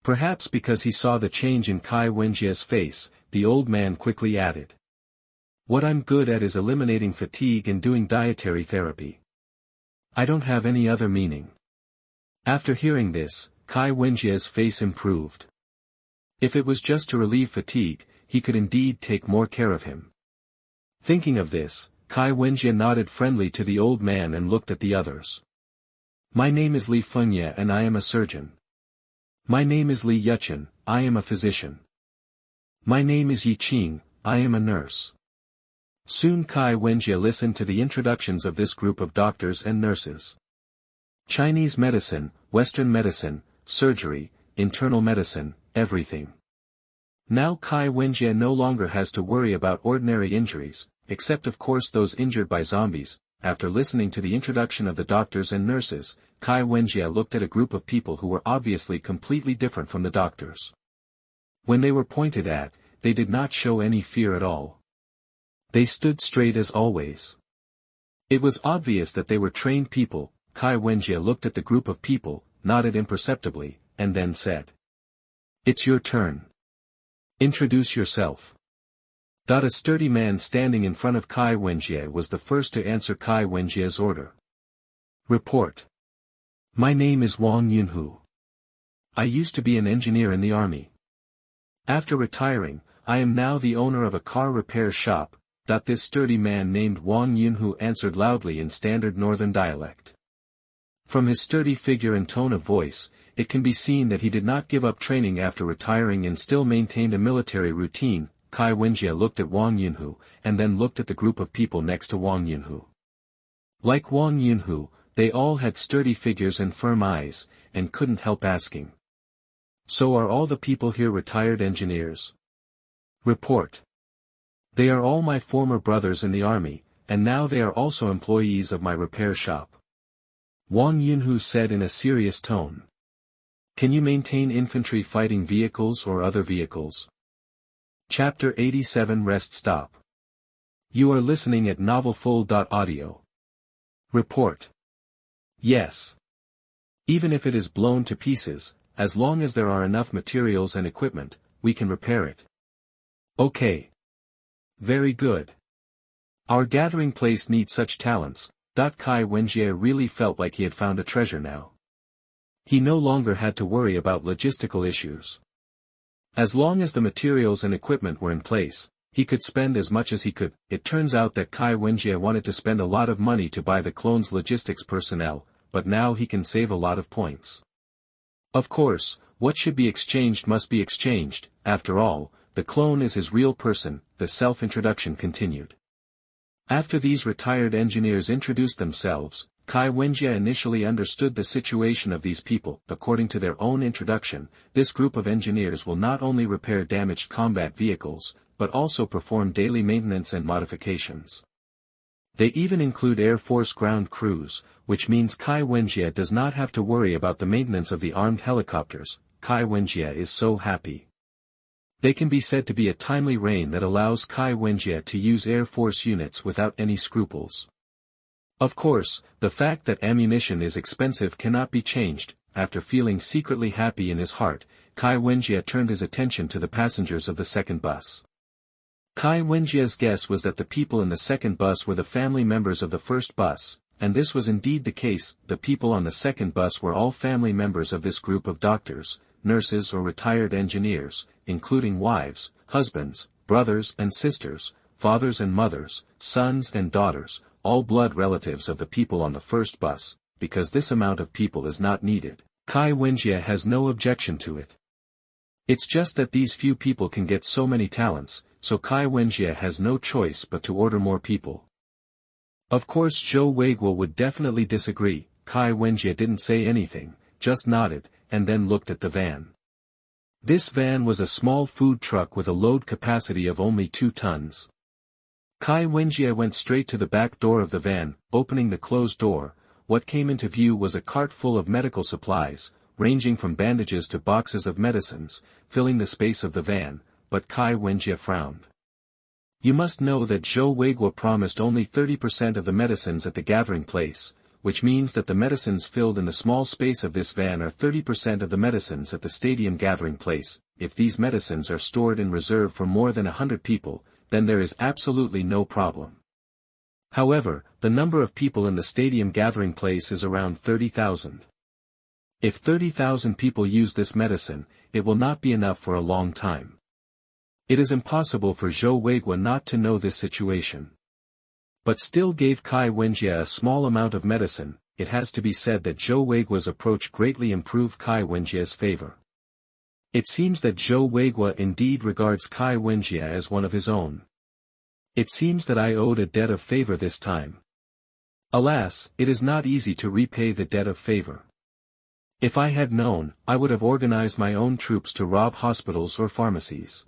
Perhaps because he saw the change in Kai Wenjie's face, the old man quickly added. What I'm good at is eliminating fatigue and doing dietary therapy. I don't have any other meaning. After hearing this, Kai Wenjie's face improved. If it was just to relieve fatigue, he could indeed take more care of him. Thinking of this, Kai Wenjie nodded friendly to the old man and looked at the others. My name is Li Fengye and I am a surgeon. My name is Li Yuchen, I am a physician. My name is Yi Qing, I am a nurse. Soon Kai Wenjie listened to the introductions of this group of doctors and nurses. Chinese medicine, Western medicine, surgery, internal medicine, everything. Now Kai Wenjie no longer has to worry about ordinary injuries, except of course those injured by zombies. After listening to the introduction of the doctors and nurses, Kai Wenjie looked at a group of people who were obviously completely different from the doctors. When they were pointed at, they did not show any fear at all. They stood straight as always. It was obvious that they were trained people. Kai Wenjie looked at the group of people, nodded imperceptibly, and then said. It's your turn. Introduce yourself. A sturdy man standing in front of Kai Wenjie was the first to answer Kai Wenjie's order. Report. My name is Wang Yunhu. I used to be an engineer in the army. After retiring, I am now the owner of a car repair shop. This sturdy man named Wang Yunhu answered loudly in standard northern dialect. From his sturdy figure and tone of voice, it can be seen that he did not give up training after retiring and still maintained a military routine. Kai Wenjie looked at Wang Yunhu, and then looked at the group of people next to Wang Yunhu. Like Wang Yunhu, they all had sturdy figures and firm eyes, and couldn't help asking. So are all the people here retired engineers? Report. They are all my former brothers in the army, and now they are also employees of my repair shop. Wang Yunhu said in a serious tone. Can you maintain infantry fighting vehicles or other vehicles? Chapter 87 Rest Stop. You are listening at novelfull.audio. Report. Yes. Even if it is blown to pieces, as long as there are enough materials and equipment, we can repair it. Okay. Very good. Our gathering place needs such talents. Kai Wenjie really felt like he had found a treasure now. He no longer had to worry about logistical issues. As long as the materials and equipment were in place, he could spend as much as he could. It turns out that Kai Wenjie wanted to spend a lot of money to buy the clone's logistics personnel, but now he can save a lot of points. Of course, what should be exchanged must be exchanged. After all, the clone is his real person, the self-introduction continued. After these retired engineers introduced themselves, Kai Wenjie initially understood the situation of these people. According to their own introduction, this group of engineers will not only repair damaged combat vehicles, but also perform daily maintenance and modifications. They even include Air Force ground crews, which means Kai Wenjie does not have to worry about the maintenance of the armed helicopters. Kai Wenjie is so happy. They can be said to be a timely reign that allows Kai Wenjie to use Air Force units without any scruples. Of course, the fact that ammunition is expensive cannot be changed. After feeling secretly happy in his heart, Kai Wenjie turned his attention to the passengers of the second bus. Kai Wenjie's guess was that the people in the second bus were the family members of the first bus, and this was indeed the case. The people on the second bus were all family members of this group of doctors, nurses or retired engineers, including wives, husbands, brothers and sisters, fathers and mothers, sons and daughters, all blood relatives of the people on the first bus. Because this amount of people is not needed, Kai Wenjie has no objection to it. It's just that these few people can get so many talents, so Kai Wenjie has no choice but to order more people. Of course Zhou Weiguo would definitely disagree. Kai Wenjie didn't say anything, just nodded, and then looked at the van. This van was a small food truck with a load capacity of only 2 tons. Kai Wenjie went straight to the back door of the van. Opening the closed door, what came into view was a cart full of medical supplies, ranging from bandages to boxes of medicines, filling the space of the van, but Kai Wenjie frowned. You must know that Zhou Weiguo promised only 30% of the medicines at the gathering place, which means that the medicines filled in the small space of this van are 30% of the medicines at the stadium gathering place. If these medicines are stored in reserve for more than 100 people, then there is absolutely no problem. However, the number of people in the stadium gathering place is around 30,000. If 30,000 people use this medicine, it will not be enough for a long time. It is impossible for Zhou Weiguo not to know this situation. But still gave Kai Wenjie a small amount of medicine. It has to be said that Zhou Weiguo's approach greatly improved Kai Wenjie's favor. It seems that Zhou Weiguo indeed regards Kai Wenjie as one of his own. It seems that I owed a debt of favor this time. Alas, it is not easy to repay the debt of favor. If I had known, I would have organized my own troops to rob hospitals or pharmacies.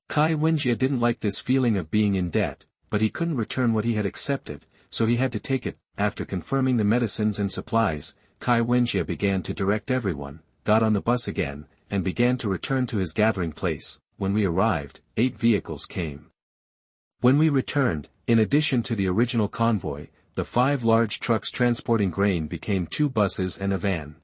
Kai Wenjie didn't like this feeling of being in debt, but he couldn't return what he had accepted, so he had to take it. After confirming the medicines and supplies, Kai Wenjie began to direct everyone, got on the bus again, and began to return to his gathering place. When we arrived, 8 vehicles came. When we returned, in addition to the original convoy, the 5 large trucks transporting grain became 2 buses and a van.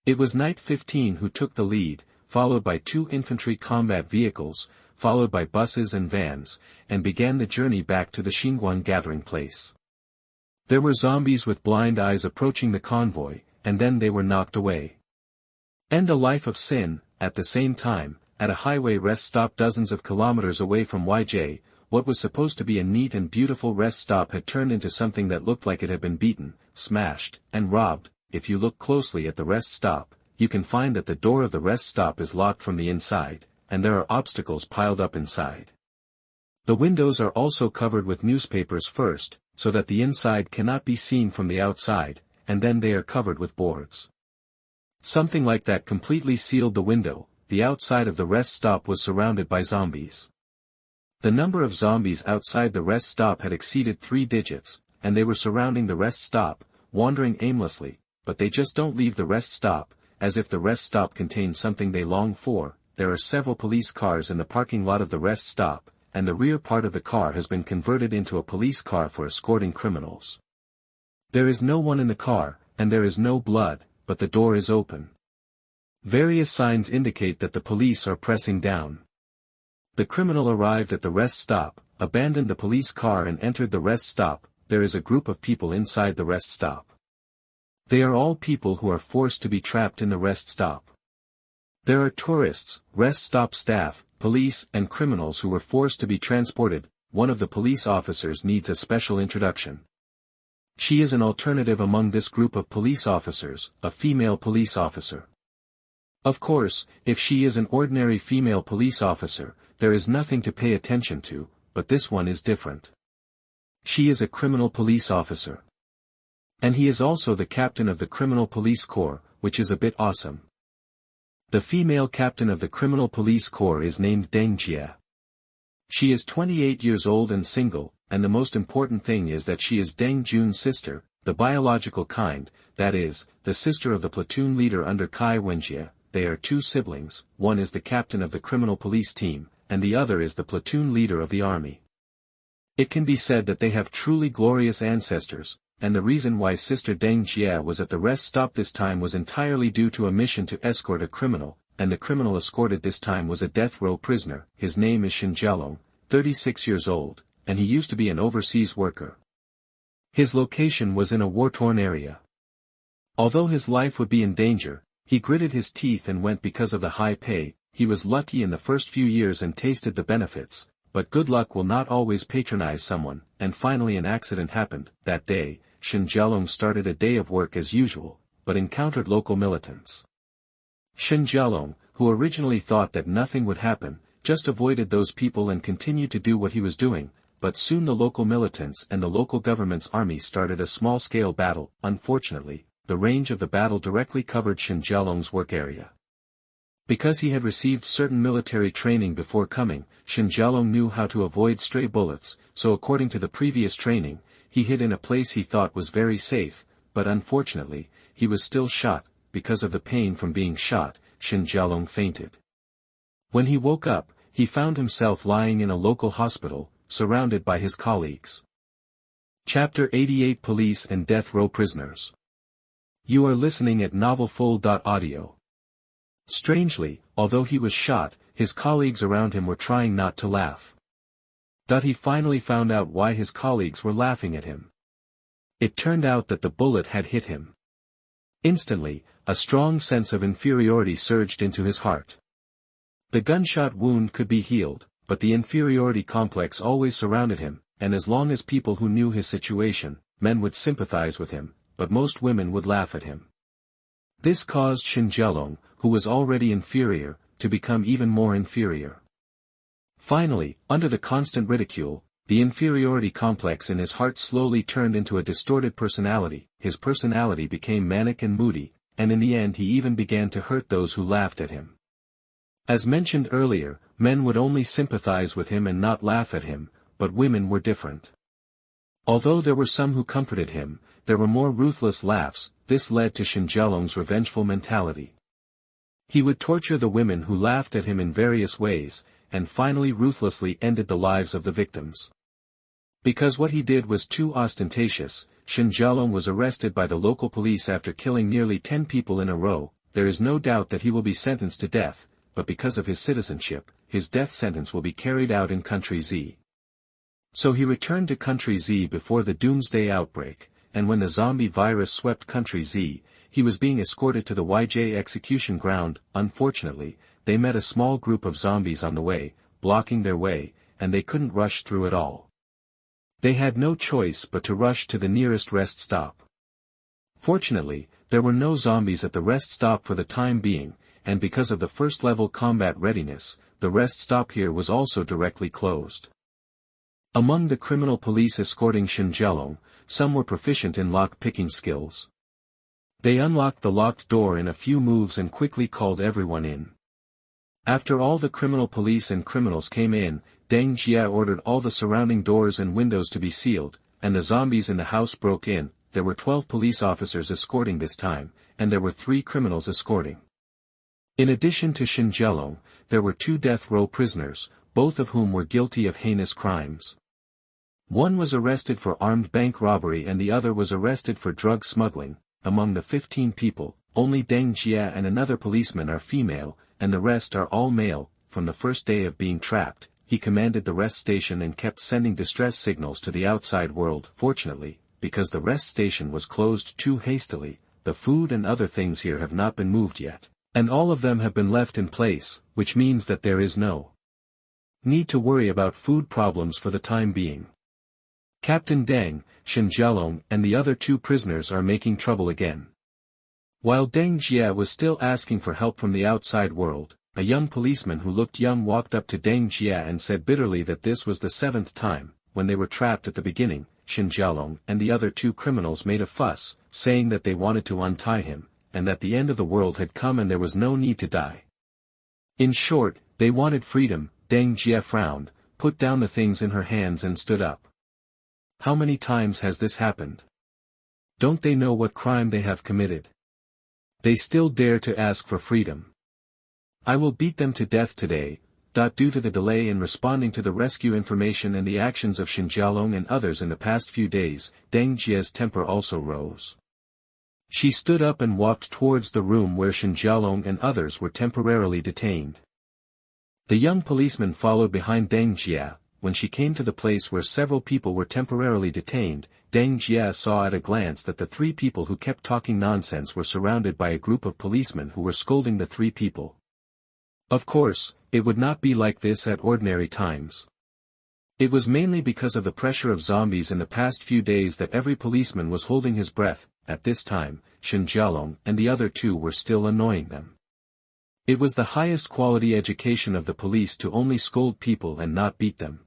It was Knight 15 who took the lead, followed by 2 infantry combat vehicles, followed by buses and vans, and began the journey back to the Xinguang gathering place. There were zombies with blind eyes approaching the convoy, and then they were knocked away. End a life of sin. At the same time, at a highway rest stop dozens of kilometers away from YJ, what was supposed to be a neat and beautiful rest stop had turned into something that looked like it had been beaten, smashed, and robbed. If you look closely at the rest stop, you can find that the door of the rest stop is locked from the inside, and there are obstacles piled up inside. The windows are also covered with newspapers first, so that the inside cannot be seen from the outside, and then they are covered with boards. Something like that completely sealed the window. The outside of the rest stop was surrounded by zombies. The number of zombies outside the rest stop had exceeded 3 digits, and they were surrounding the rest stop, wandering aimlessly, but they just don't leave the rest stop, as if the rest stop contains something they long for. There are several police cars in the parking lot of the rest stop, and the rear part of the car has been converted into a police car for escorting criminals. There is no one in the car, and there is no blood, but the door is open. Various signs indicate that the police are pressing down. The criminal arrived at the rest stop, abandoned the police car and entered the rest stop. There is a group of people inside the rest stop. They are all people who are forced to be trapped in the rest stop. There are tourists, rest stop staff, police and criminals who were forced to be transported. One of the police officers needs a special introduction. She is an alternative among this group of police officers, a female police officer. Of course, if she is an ordinary female police officer, there is nothing to pay attention to, but this one is different. She is a criminal police officer. And he is also the captain of the criminal police corps, which is a bit awesome. The female captain of the criminal police corps is named Deng Jie. She is 28 years old and single, and the most important thing is that she is Deng Jun's sister, the biological kind, that is, the sister of the platoon leader under Kai Wenjie. They are 2 siblings, one is the captain of the criminal police team, and the other is the platoon leader of the army. It can be said that they have truly glorious ancestors, and the reason why Sister Deng Jie was at the rest stop this time was entirely due to a mission to escort a criminal, and the criminal escorted this time was a death row prisoner. His name is Shin Jialong, 36 years old, and he used to be an overseas worker. His location was in a war-torn area. Although his life would be in danger, he gritted his teeth and went because of the high pay. He was lucky in the first few years and tasted the benefits, but good luck will not always patronize someone, and finally an accident happened. That day, Shin Jialong started a day of work as usual, but encountered local militants. Shin Jialong, who originally thought that nothing would happen, just avoided those people and continued to do what he was doing, but soon the local militants and the local government's army started a small-scale battle. Unfortunately, the range of the battle directly covered Shin Jialong's work area. Because he had received certain military training before coming, Shin Jialong knew how to avoid stray bullets, so according to the previous training, he hid in a place he thought was very safe, but unfortunately, he was still shot. Because of the pain from being shot, Shin Jialong fainted. When he woke up, he found himself lying in a local hospital, surrounded by his colleagues. Chapter 88 Police and Death Row Prisoners. You are listening at novelfull.audio. Strangely, although he was shot, his colleagues around him were trying not to laugh. He finally found out why his colleagues were laughing at him. It turned out that the bullet had hit him. Instantly, a strong sense of inferiority surged into his heart. The gunshot wound could be healed, but the inferiority complex always surrounded him, and as long as people who knew his situation, men would sympathize with him, but most women would laugh at him. This caused Shin Jialong, who was already inferior, to become even more inferior. Finally, under the constant ridicule, the inferiority complex in his heart slowly turned into a distorted personality. His personality became manic and moody, and in the end he even began to hurt those who laughed at him. As mentioned earlier, men would only sympathize with him and not laugh at him, but women were different. Although there were some who comforted him, there were more ruthless laughs. This led to Shin Jialong's revengeful mentality. He would torture the women who laughed at him in various ways, and finally ruthlessly ended the lives of the victims. Because what he did was too ostentatious, Shin Jialong was arrested by the local police after killing nearly 10 people in a row. There is no doubt that he will be sentenced to death, but because of his citizenship, his death sentence will be carried out in Country Z. So he returned to Country Z before the Doomsday outbreak, and when the zombie virus swept Country Z, he was being escorted to the YJ execution ground. Unfortunately, they met a small group of zombies on the way, blocking their way, and they couldn't rush through at all. They had no choice but to rush to the nearest rest stop. Fortunately, there were no zombies at the rest stop for the time being, and because of the first-level combat readiness, the rest stop here was also directly closed. Among the criminal police escorting Shin Jialong, some were proficient in lock-picking skills. They unlocked the locked door in a few moves and quickly called everyone in. After all the criminal police and criminals came in, Deng Jie ordered all the surrounding doors and windows to be sealed, and the zombies in the house broke in. There were 12 police officers escorting this time, and there were 3 criminals escorting. In addition to Shin Jialong, there were 2 death row prisoners, both of whom were guilty of heinous crimes. One was arrested for armed bank robbery and the other was arrested for drug smuggling. Among the 15 people, only Deng Jie and another policeman are female, and the rest are all male. From the first day of being trapped, he commanded the rest station and kept sending distress signals to the outside world. Fortunately, because the rest station was closed too hastily, the food and other things here have not been moved yet, and all of them have been left in place, which means that there is no need to worry about food problems for the time being. Captain Deng, Shin Jialong and the other 2 prisoners are making trouble again. While Deng Jie was still asking for help from the outside world, a young policeman who looked young walked up to Deng Jie and said bitterly that this was the 7th time. When they were trapped at the beginning, Shin Jialong and the other 2 criminals made a fuss, saying that they wanted to untie him, and that the end of the world had come and there was no need to die. In short, they wanted freedom. Deng Jie frowned, put down the things in her hands and stood up. How many times has this happened? Don't they know what crime they have committed? They still dare to ask for freedom. I will beat them to death today. Due to the delay in responding to the rescue information and the actions of Shin Jialong and others in the past few days, Deng Jie's temper also rose. She stood up and walked towards the room where Shin Jialong and others were temporarily detained. The young policeman followed behind Deng Jie. When she came to the place where several people were temporarily detained, Deng Jie saw at a glance that the 3 people who kept talking nonsense were surrounded by a group of policemen who were scolding the 3 people. Of course, it would not be like this at ordinary times. It was mainly because of the pressure of zombies in the past few days that every policeman was holding his breath. At this time, Shin Jialong and the other 2 were still annoying them. It was the highest quality education of the police to only scold people and not beat them.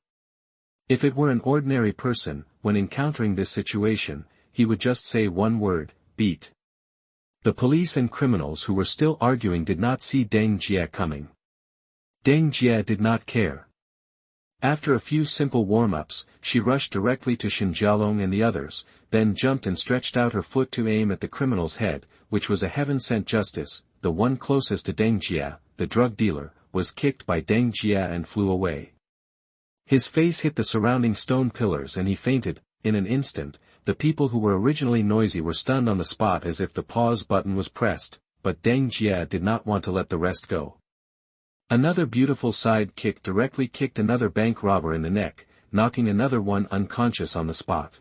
If it were an ordinary person, when encountering this situation, he would just say one word, beat. The police and criminals who were still arguing did not see Deng Jie coming. Deng Jie did not care. After a few simple warm-ups, she rushed directly to Shin Jialong and the others, then jumped and stretched out her foot to aim at the criminal's head, which was a heaven-sent justice. The one closest to Deng Jie, the drug dealer, was kicked by Deng Jie and flew away. His face hit the surrounding stone pillars and he fainted. In an instant, the people who were originally noisy were stunned on the spot as if the pause button was pressed, but Deng Jie did not want to let the rest go. Another beautiful side kick directly kicked another bank robber in the neck, knocking another one unconscious on the spot.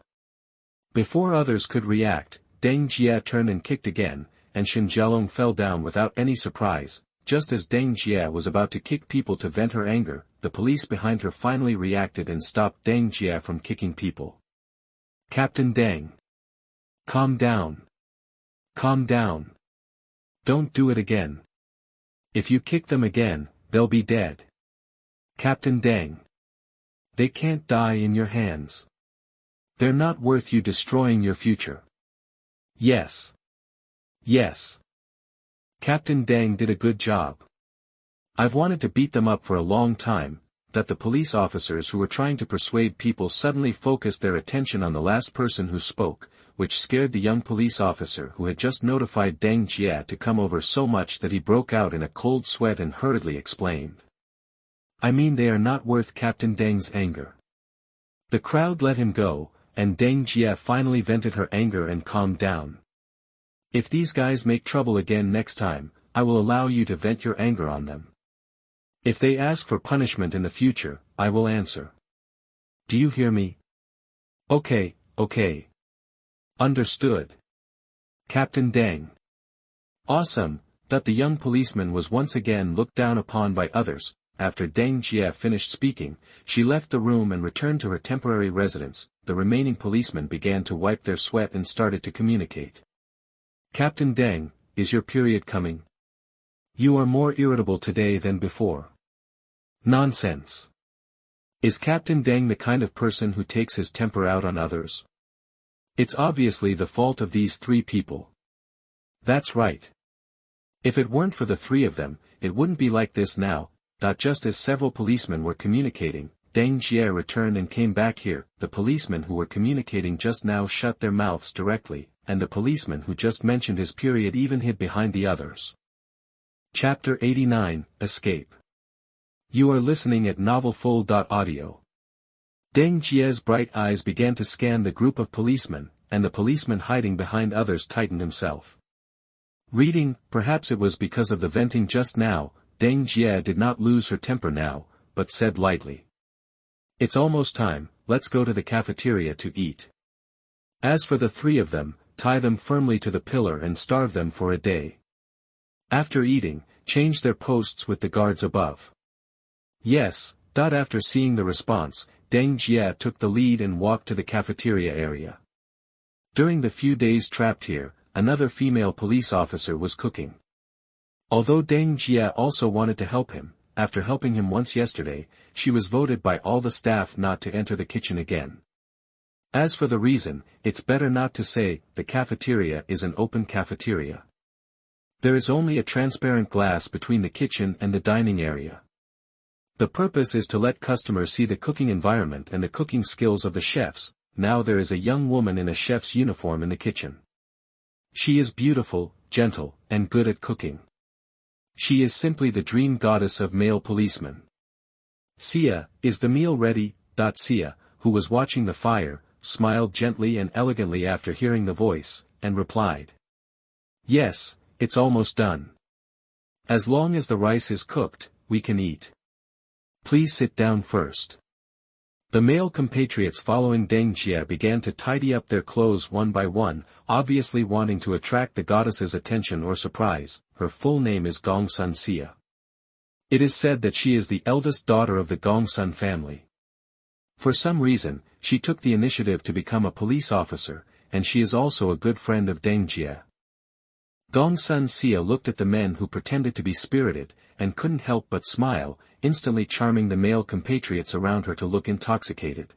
Before others could react, Deng Jie turned and kicked again, and Shin Jialong fell down without any surprise. Just as Deng Jie was about to kick people to vent her anger, the police behind her finally reacted and stopped Deng Jie from kicking people. Captain Deng. Calm down. Calm down. Don't do it again. If you kick them again, they'll be dead. Captain Deng. They can't die in your hands. They're not worth you destroying your future. Yes. Yes. Captain Deng did a good job. I've wanted to beat them up for a long time. That the police officers who were trying to persuade people suddenly focused their attention on the last person who spoke, which scared the young police officer who had just notified Deng Jie to come over so much that he broke out in a cold sweat and hurriedly explained. I mean, they are not worth Captain Deng's anger. The crowd let him go, and Deng Jie finally vented her anger and calmed down. If these guys make trouble again next time, I will allow you to vent your anger on them. If they ask for punishment in the future, I will answer. Do you hear me? Okay, okay. Understood. Captain Deng. Awesome. That the young policeman was once again looked down upon by others. After Deng Jie finished speaking, she left the room and returned to her temporary residence. The remaining policemen began to wipe their sweat and started to communicate. Captain Deng, is your period coming? You are more irritable today than before. Nonsense. Is Captain Deng the kind of person who takes his temper out on others? It's obviously the fault of these 3 people. That's right. If it weren't for the 3 of them, it wouldn't be like this now. Just as several policemen were communicating, Deng Jie returned and came back here. The policemen who were communicating just now shut their mouths directly, and the policeman who just mentioned his period even hid behind the others. Chapter 89, Escape. You are listening at novelfull.audio. Deng Jie's bright eyes began to scan the group of policemen, and the policeman hiding behind others tightened himself. Reading, perhaps it was because of the venting just now, Deng Jie did not lose her temper now, but said lightly. It's almost time, let's go to the cafeteria to eat. As for the three of them, tie them firmly to the pillar and starve them for a day. After eating, change their posts with the guards above. Yes. After seeing the response, Deng Jie took the lead and walked to the cafeteria area. During the few days trapped here, another female police officer was cooking. Although Deng Jie also wanted to help him, after helping him once yesterday, she was voted by all the staff not to enter the kitchen again. As for the reason, it's better not to say. The cafeteria is an open cafeteria. There is only a transparent glass between the kitchen and the dining area. The purpose is to let customers see the cooking environment and the cooking skills of the chefs. Now there is a young woman in a chef's uniform in the kitchen. She is beautiful, gentle, and good at cooking. She is simply the dream goddess of male policemen. Sia, is the meal ready? Sia, who was watching the fire, smiled gently and elegantly after hearing the voice, and replied. Yes, it's almost done. As long as the rice is cooked, we can eat. Please sit down first. The male compatriots following Deng Jie began to tidy up their clothes one by one, obviously wanting to attract the goddess's attention or surprise. Her full name is Gongsun Sia. It is said that she is the eldest daughter of the Gongsun family. For some reason, she took the initiative to become a police officer, and she is also a good friend of Deng Jie. Gongsun Sia looked at the men who pretended to be spirited, and couldn't help but smile, instantly charming the male compatriots around her to look intoxicated.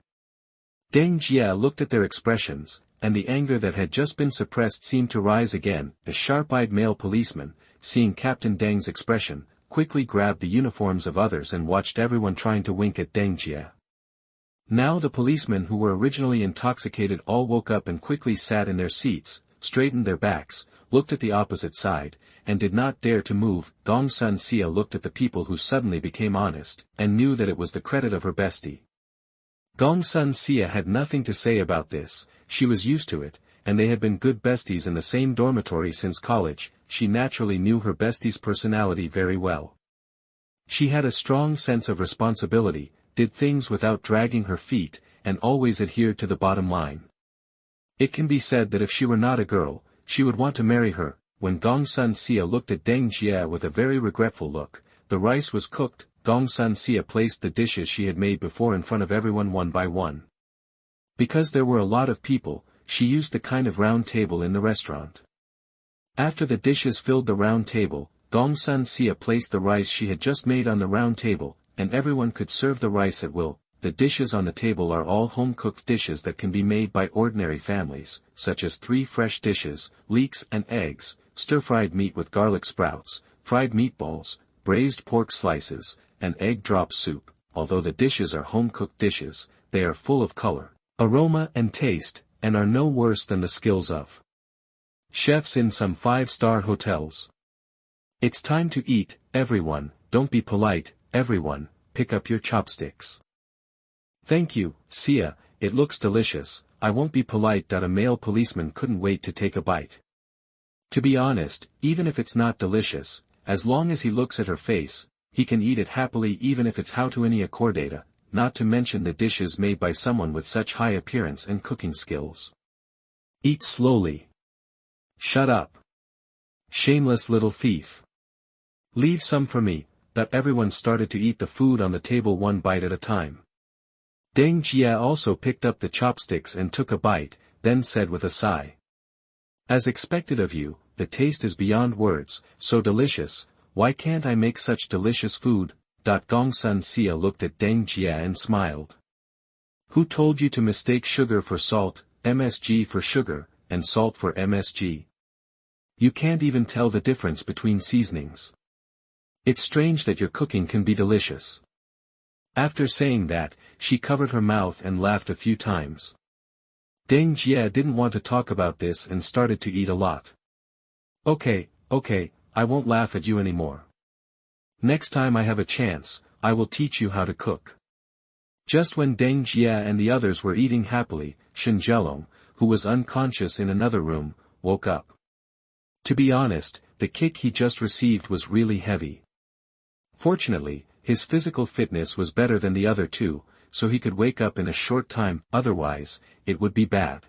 Deng Jie looked at their expressions, and the anger that had just been suppressed seemed to rise again. A sharp-eyed male policeman, seeing Captain Deng's expression, quickly grabbed the uniforms of others and watched everyone trying to wink at Deng Jie. Now the policemen who were originally intoxicated all woke up and quickly sat in their seats, straightened their backs, looked at the opposite side, and did not dare to move. Gongsun Sia looked at the people who suddenly became honest, and knew that it was the credit of her bestie. Gongsun Sia had nothing to say about this. She was used to it, and they had been good besties in the same dormitory since college. She naturally knew her bestie's personality very well. She had a strong sense of responsibility, did things without dragging her feet, and always adhered to the bottom line. It can be said that if she were not a girl, she would want to marry her. When Gongsun Sia looked at Deng Jie with a very regretful look, the rice was cooked. Gongsun Sia placed the dishes she had made before in front of everyone one by one. Because there were a lot of people, she used the kind of round table in the restaurant. After the dishes filled the round table, Gongsun Sia placed the rice she had just made on the round table, and everyone could serve the rice at will. The dishes on the table are all home-cooked dishes that can be made by ordinary families, such as 3 fresh dishes, leeks and eggs, stir-fried meat with garlic sprouts, fried meatballs, braised pork slices, and egg drop soup. Although the dishes are home-cooked dishes, they are full of color, aroma and taste, and are no worse than the skills of chefs in some 5-star hotels. It's time to eat, everyone. Don't be polite, everyone, pick up your chopsticks. Thank you, Sia, it looks delicious. I won't be polite. A male policeman couldn't wait to take a bite. To be honest, even if it's not delicious, as long as he looks at her face, he can eat it happily even if it's how to any chordata, not to mention the dishes made by someone with such high appearance and cooking skills. Eat slowly. Shut up. Shameless little thief. Leave some for me. That everyone started to eat the food on the table one bite at a time. Deng Jie also picked up the chopsticks and took a bite, then said with a sigh. As expected of you, the taste is beyond words, so delicious. Why can't I make such delicious food? Gongsun Sia looked at Deng Jie and smiled. Who told you to mistake sugar for salt, MSG for sugar, and salt for MSG? You can't even tell the difference between seasonings. It's strange that your cooking can be delicious. After saying that, she covered her mouth and laughed a few times. Deng Jie didn't want to talk about this and started to eat a lot. Okay, I won't laugh at you anymore. Next time I have a chance, I will teach you how to cook. Just when Deng Jie and the others were eating happily, Shen Jialong, who was unconscious in another room, woke up. To be honest, the kick he just received was really heavy. Fortunately, his physical fitness was better than the other two, so he could wake up in a short time, otherwise, it would be bad.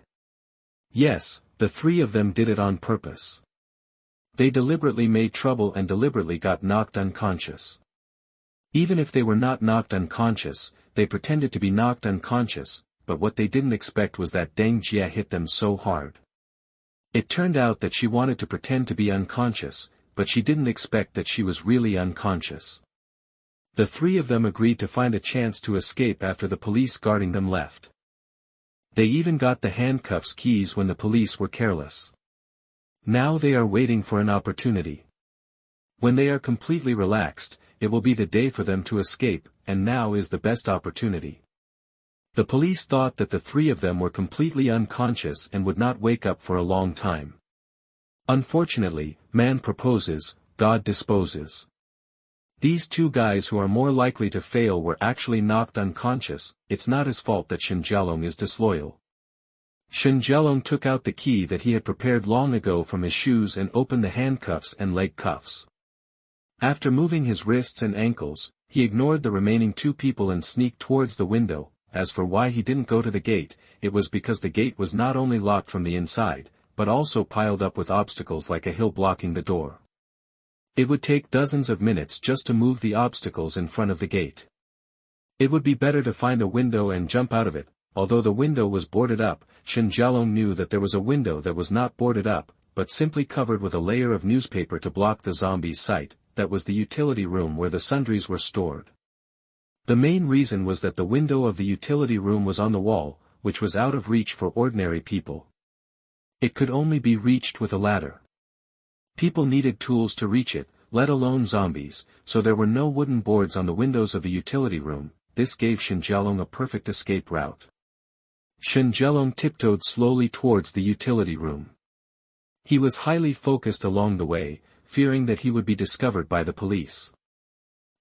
Yes, the three of them did it on purpose. They deliberately made trouble and deliberately got knocked unconscious. Even if they were not knocked unconscious, they pretended to be knocked unconscious, but what they didn't expect was that Deng Jie hit them so hard. It turned out that she wanted to pretend to be unconscious, but she didn't expect that she was really unconscious. The three of them agreed to find a chance to escape after the police guarding them left. They even got the handcuffs keys when the police were careless. Now they are waiting for an opportunity. When they are completely relaxed, it will be the day for them to escape, and now is the best opportunity. The police thought that the three of them were completely unconscious and would not wake up for a long time. Unfortunately, man proposes, God disposes. These two guys who are more likely to fail were actually knocked unconscious. It's not his fault that Shen Jialong is disloyal. Shen Jialong took out the key that he had prepared long ago from his shoes and opened the handcuffs and leg cuffs. After moving his wrists and ankles, he ignored the remaining two people and sneaked towards the window. As for why he didn't go to the gate, it was because the gate was not only locked from the inside, but also piled up with obstacles like a hill blocking the door. It would take dozens of minutes just to move the obstacles in front of the gate. It would be better to find a window and jump out of it. Although the window was boarded up, Shen Jialong knew that there was a window that was not boarded up, but simply covered with a layer of newspaper to block the zombies' sight. That was the utility room where the sundries were stored. The main reason was that the window of the utility room was on the wall, which was out of reach for ordinary people. It could only be reached with a ladder. People needed tools to reach it, let alone zombies, so there were no wooden boards on the windows of the utility room. This gave Shen Jialong a perfect escape route. Shen Jialong tiptoed slowly towards the utility room. He was highly focused along the way, fearing that he would be discovered by the police.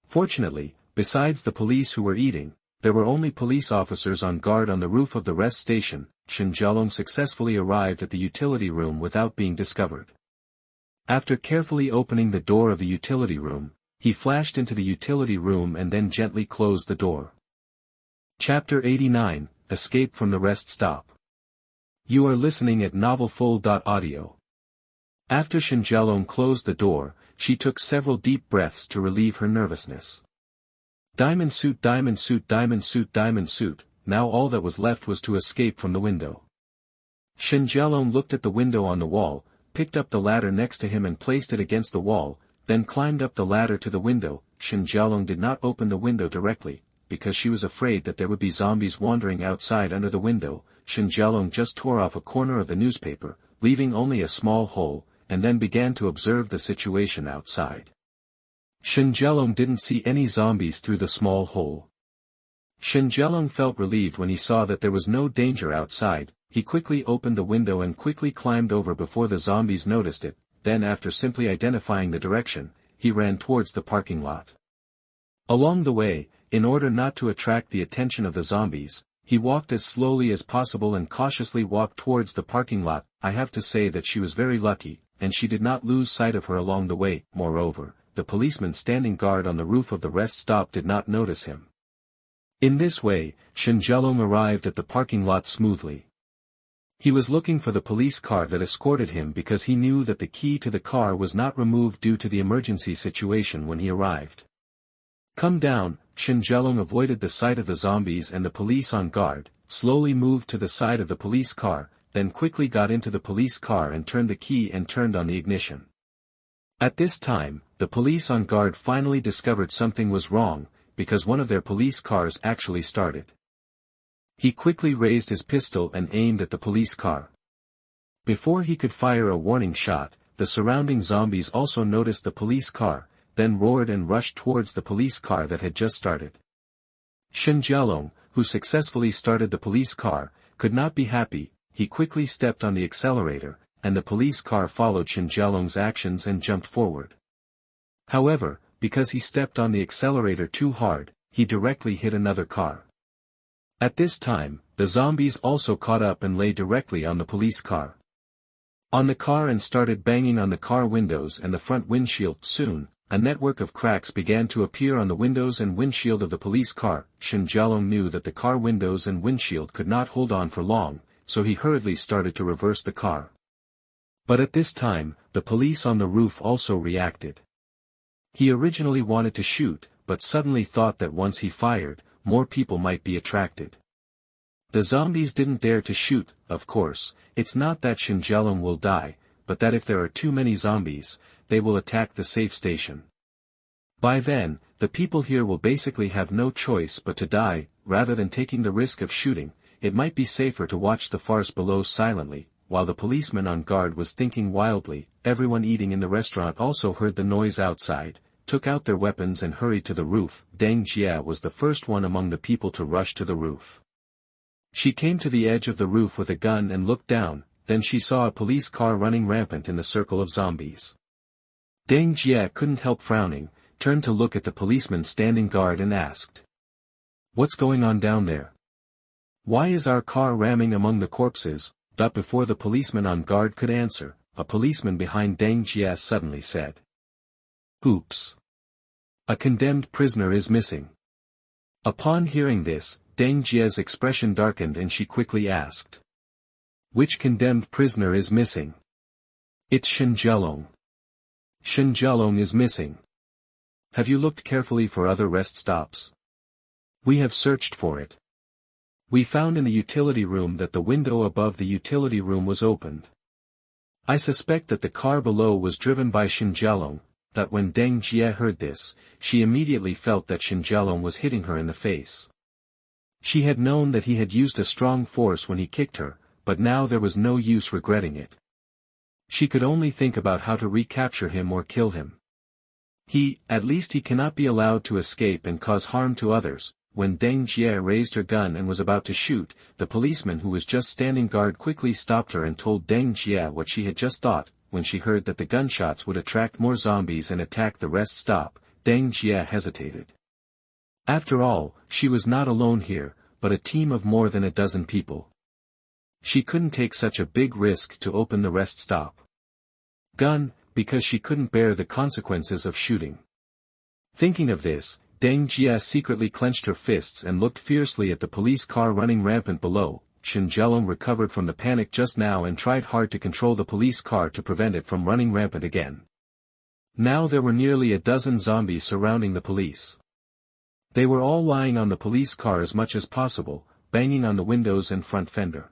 Fortunately, besides the police who were eating, there were only police officers on guard on the roof of the rest station. Shen Jialong successfully arrived at the utility room without being discovered. After carefully opening the door of the utility room, he flashed into the utility room and then gently closed the door. Chapter 89, Escape from the Rest Stop. You are listening at novelfull.audio. After Shen Jialong closed the door, she took several deep breaths to relieve her nervousness. Diamond suit, diamond suit, diamond suit, diamond suit. Now all that was left was to escape from the window. Shen Jialong looked at the window on the wall, picked up the ladder next to him and placed it against the wall, then climbed up the ladder to the window. Shen Jialong did not open the window directly, because she was afraid that there would be zombies wandering outside under the window. Shen Jialong just tore off a corner of the newspaper, leaving only a small hole, and then began to observe the situation outside. Shen Jialong didn't see any zombies through the small hole. Shen Jialong felt relieved when he saw that there was no danger outside. He quickly opened the window and quickly climbed over before the zombies noticed it. Then after simply identifying the direction, he ran towards the parking lot. Along the way, in order not to attract the attention of the zombies, he walked as slowly as possible and cautiously walked towards the parking lot. I have to say that she was very lucky, and she did not lose sight of her along the way. Moreover, the policeman standing guard on the roof of the rest stop did not notice him. In this way, Shen Jialong arrived at the parking lot smoothly. He was looking for the police car that escorted him because he knew that the key to the car was not removed due to the emergency situation when he arrived. Come down. Shen Jialong avoided the sight of the zombies and the police on guard, slowly moved to the side of the police car, then quickly got into the police car and turned the key and turned on the ignition. At this time, the police on guard finally discovered something was wrong, because one of their police cars actually started. He quickly raised his pistol and aimed at the police car. Before he could fire a warning shot, the surrounding zombies also noticed the police car, then roared and rushed towards the police car that had just started. Shen Jialong, who successfully started the police car, could not be happy. He quickly stepped on the accelerator, and the police car followed Shen Jialong's actions and jumped forward. However, because he stepped on the accelerator too hard, he directly hit another car. At this time, the zombies also caught up and lay directly on the police car. On the car and started banging on the car windows and the front windshield. Soon, a network of cracks began to appear on the windows and windshield of the police car. Shen Jialong knew that the car windows and windshield could not hold on for long, so he hurriedly started to reverse the car. But at this time, the police on the roof also reacted. He originally wanted to shoot, but suddenly thought that once he fired, more people might be attracted. The zombies didn't dare to shoot. Of course, it's not that Shen Jialong will die, but that if there are too many zombies, they will attack the safe station. By then, the people here will basically have no choice but to die. Rather than taking the risk of shooting, it might be safer to watch the farce below silently. While the policeman on guard was thinking wildly, everyone eating in the restaurant also heard the noise outside, took out their weapons and hurried to the roof. Deng Jie was the first one among the people to rush to the roof. She came to the edge of the roof with a gun and looked down. Then she saw a police car running rampant in the circle of zombies. Deng Jie couldn't help frowning, turned to look at the policeman standing guard and asked, "What's going on down there? Why is our car ramming among the corpses?" But before the policeman on guard could answer, a policeman behind Deng Jie suddenly said, "Oops! A condemned prisoner is missing." Upon hearing this, Deng Jie's expression darkened and she quickly asked, "Which condemned prisoner is missing?" "It's Shen Jialong." "Shen Jialong is missing. Have you looked carefully for other rest stops?" "We have searched for it. We found in the utility room that the window above the utility room was opened. I suspect that the car below was driven by Shen Jialong." That when Deng Jie heard this, she immediately felt that Shen Jialong was hitting her in the face. She had known that he had used a strong force when he kicked her, but now there was no use regretting it. She could only think about how to recapture him or kill him. At least he cannot be allowed to escape and cause harm to others. When Deng Jie raised her gun and was about to shoot, the policeman who was just standing guard quickly stopped her and told Deng Jie what she had just thought. When she heard that the gunshots would attract more zombies and attack the rest stop, Deng Jie hesitated. After all, she was not alone here, but a team of more than a dozen people. She couldn't take such a big risk to open the rest stop. Because she couldn't bear the consequences of shooting. Thinking of this, Deng Jie secretly clenched her fists and looked fiercely at the police car running rampant below. Shen Jialong recovered from the panic just now and tried hard to control the police car to prevent it from running rampant again. Now there were nearly a dozen zombies surrounding the police. They were all lying on the police car as much as possible, banging on the windows and front fender.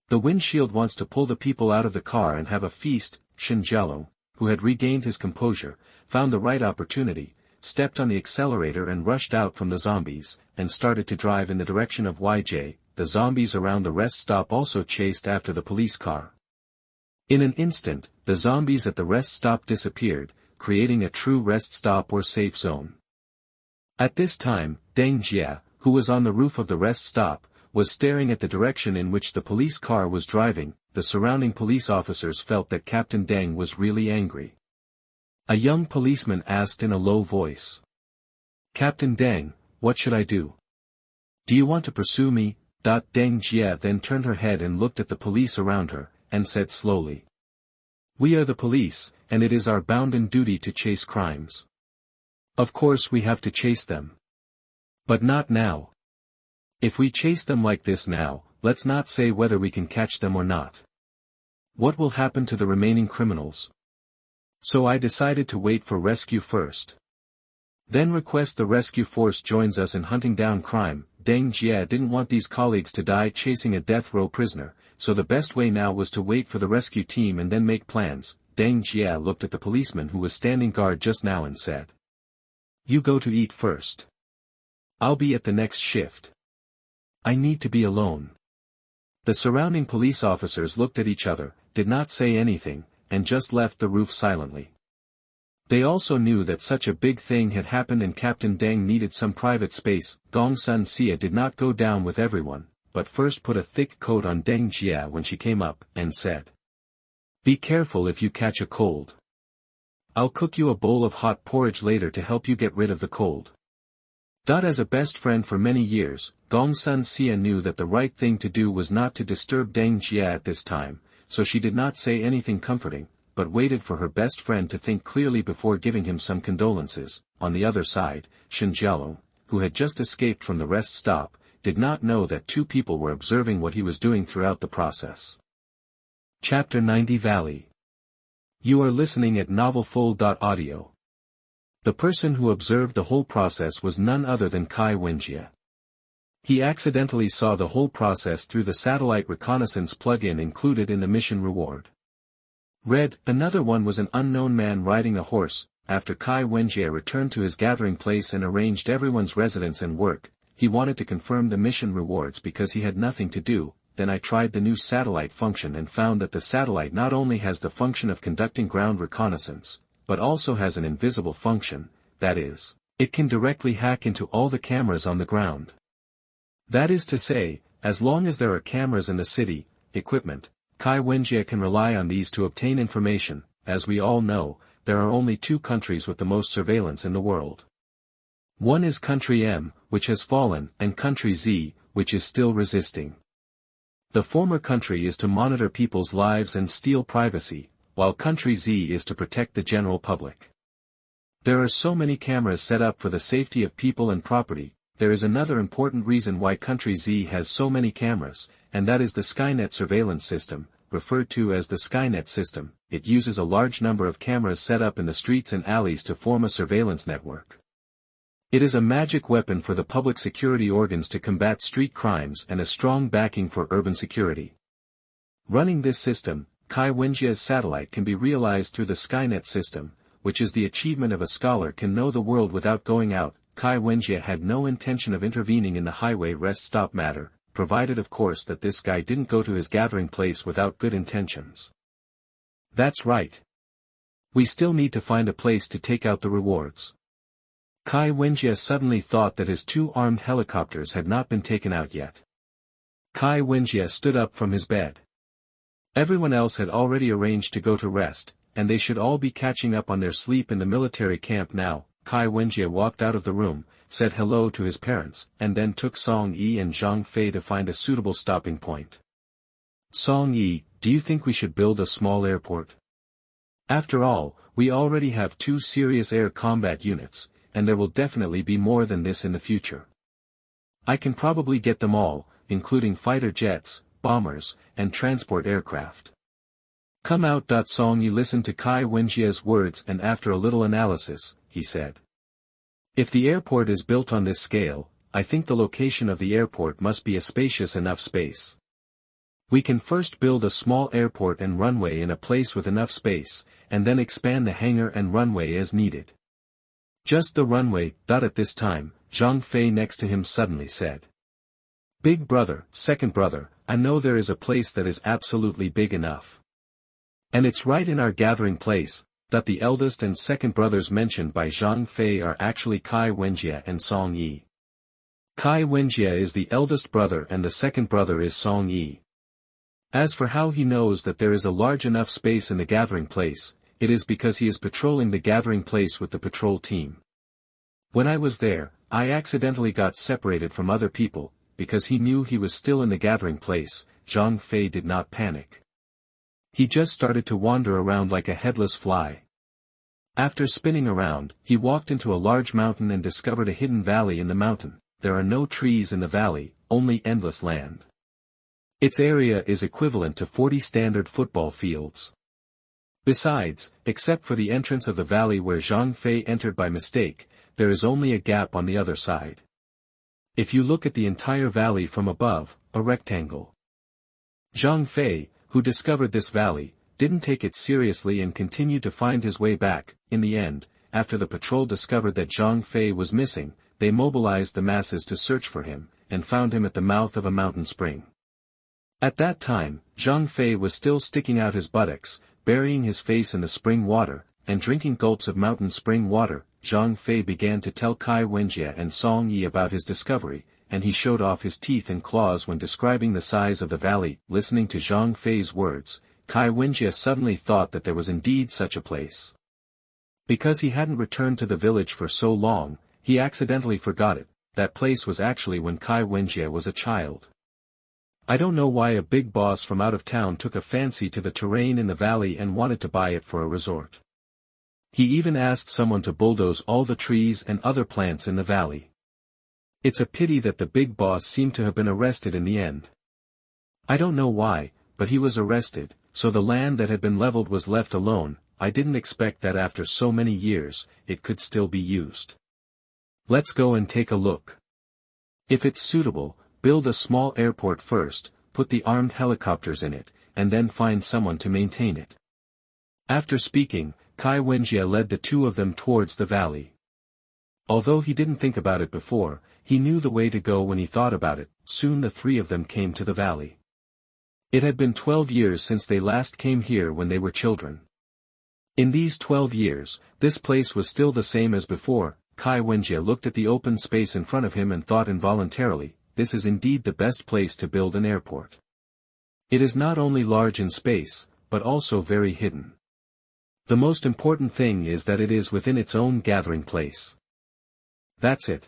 The windshield wants to pull the people out of the car and have a feast. Shen Jialong, who had regained his composure, found the right opportunity, stepped on the accelerator and rushed out from the zombies, and started to drive in the direction of YJ. The zombies around the rest stop also chased after the police car. In an instant, the zombies at the rest stop disappeared, creating a true rest stop or safe zone. At this time, Deng Jie, who was on the roof of the rest stop, was staring at the direction in which the police car was driving. The surrounding police officers felt that Captain Deng was really angry. A young policeman asked in a low voice, "Captain Deng, what should I do? Do you want to pursue me?" Deng Jie then turned her head and looked at the police around her, and said slowly, "We are the police, and it is our bounden duty to chase crimes. Of course we have to chase them. But not now. If we chase them like this now, let's not say whether we can catch them or not. What will happen to the remaining criminals? So I decided to wait for rescue first. Then request the rescue force joins us in hunting down crime." Deng Jie didn't want these colleagues to die chasing a death row prisoner, so the best way now was to wait for the rescue team and then make plans. Deng Jie looked at the policeman who was standing guard just now and said, "You go to eat first. I'll be at the next shift. I need to be alone." The surrounding police officers looked at each other, did not say anything, and just left the roof silently. They also knew that such a big thing had happened and Captain Deng needed some private space. Gong Sun Xia did not go down with everyone, but first put a thick coat on Deng Jia when she came up, and said, "Be careful if you catch a cold. I'll cook you a bowl of hot porridge later to help you get rid of the cold." As a best friend for many years, Gong Sun Xia knew that the right thing to do was not to disturb Deng Jia at this time, so she did not say anything comforting, but waited for her best friend to think clearly before giving him some condolences. On the other side, Shen Jialong, who had just escaped from the rest stop, did not know that two people were observing what he was doing throughout the process. Chapter 90 Valley. You are listening at novelfull.audio. The person who observed the whole process was none other than Kai Wenjie. He accidentally saw the whole process through the satellite reconnaissance plug-in included in the mission reward. Another one was an unknown man riding a horse. After Kai Wenjie returned to his gathering place and arranged everyone's residence and work, he wanted to confirm the mission rewards because he had nothing to do. Then I tried the new satellite function and found that the satellite not only has the function of conducting ground reconnaissance, but also has an invisible function, that is, it can directly hack into all the cameras on the ground. That is to say, as long as there are cameras in the city, equipment, Kai Wenjie can rely on these to obtain information. As we all know, there are only two countries with the most surveillance in the world. One is Country M, which has fallen, and Country Z, which is still resisting. The former country is to monitor people's lives and steal privacy, while Country Z is to protect the general public. There are so many cameras set up for the safety of people and property. There is another important reason why Country Z has so many cameras, and that is the Skynet surveillance system, referred to as the Skynet system. It uses a large number of cameras set up in the streets and alleys to form a surveillance network. It is a magic weapon for the public security organs to combat street crimes and a strong backing for urban security. Running this system, Kai Wenjie's satellite can be realized through the Skynet system, which is the achievement of a scholar can know the world without going out. Kai Wenjie had no intention of intervening in the highway rest stop matter, provided of course that this guy didn't go to his gathering place without good intentions. That's right. We still need to find a place to take out the rewards. Kai Wenjie suddenly thought that his two armed helicopters had not been taken out yet. Kai Wenjie stood up from his bed. Everyone else had already arranged to go to rest, and they should all be catching up on their sleep in the military camp now. Kai Wenjie walked out of the room, said hello to his parents, and then took Song Yi and Zhang Fei to find a suitable stopping point. Song Yi, do you think we should build a small airport? After all, we already have two serious air combat units, and there will definitely be more than this in the future. I can probably get them all, including fighter jets, bombers, and transport aircraft. Come out. Song Yi listened to Kai Wenjie's words and after a little analysis, he said. If the airport is built on this scale, I think the location of the airport must be a spacious enough space. We can first build a small airport and runway in a place with enough space, and then expand the hangar and runway as needed. Just the runway. At this time, Zhang Fei next to him suddenly said. Big brother, second brother, I know there is a place that is absolutely big enough. And it's right in our gathering place. The eldest and second brothers mentioned by Zhang Fei are actually Kai Wenjie and Song Yi. Kai Wenjie is the eldest brother and the second brother is Song Yi. As for how he knows that there is a large enough space in the gathering place, it is because he is patrolling the gathering place with the patrol team. When I was there, I accidentally got separated from other people, because he knew he was still in the gathering place. Zhang Fei did not panic. He just started to wander around like a headless fly. After spinning around, he walked into a large mountain and discovered a hidden valley in the mountain. There are no trees in the valley, only endless land. Its area is equivalent to 40 standard football fields. Besides, except for the entrance of the valley where Zhang Fei entered by mistake, there is only a gap on the other side. If you look at the entire valley from above, a rectangle. Zhang Fei, who discovered this valley, didn't take it seriously and continued to find his way back. In the end, after the patrol discovered that Zhang Fei was missing, they mobilized the masses to search for him, and found him at the mouth of a mountain spring. At that time, Zhang Fei was still sticking out his buttocks, burying his face in the spring water. and drinking gulps of mountain spring water, Zhang Fei began to tell Kai Wenjie and Song Yi about his discovery, and he showed off his teeth and claws when describing the size of the valley. Listening to Zhang Fei's words, Kai Wenjie suddenly thought that there was indeed such a place. Because he hadn't returned to the village for so long, he accidentally forgot it. That place was actually when Kai Wenjie was a child. I don't know why a big boss from out of town took a fancy to the terrain in the valley and wanted to buy it for a resort. He even asked someone to bulldoze all the trees and other plants in the valley. It's a pity that the big boss seemed to have been arrested in the end. I don't know why, but he was arrested, so the land that had been leveled was left alone. I didn't expect that after so many years, it could still be used. Let's go and take a look. If it's suitable, build a small airport first, put the armed helicopters in it, and then find someone to maintain it. After speaking, Kai Wenjie led the two of them towards the valley. Although he didn't think about it before, he knew the way to go when he thought about it. Soon the three of them came to the valley. It had been 12 years since they last came here when they were children. In these 12 years, this place was still the same as before. Kai Wenjie looked at the open space in front of him and thought involuntarily, this is indeed the best place to build an airport. It is not only large in space, but also very hidden. The most important thing is that it is within its own gathering place. That's it.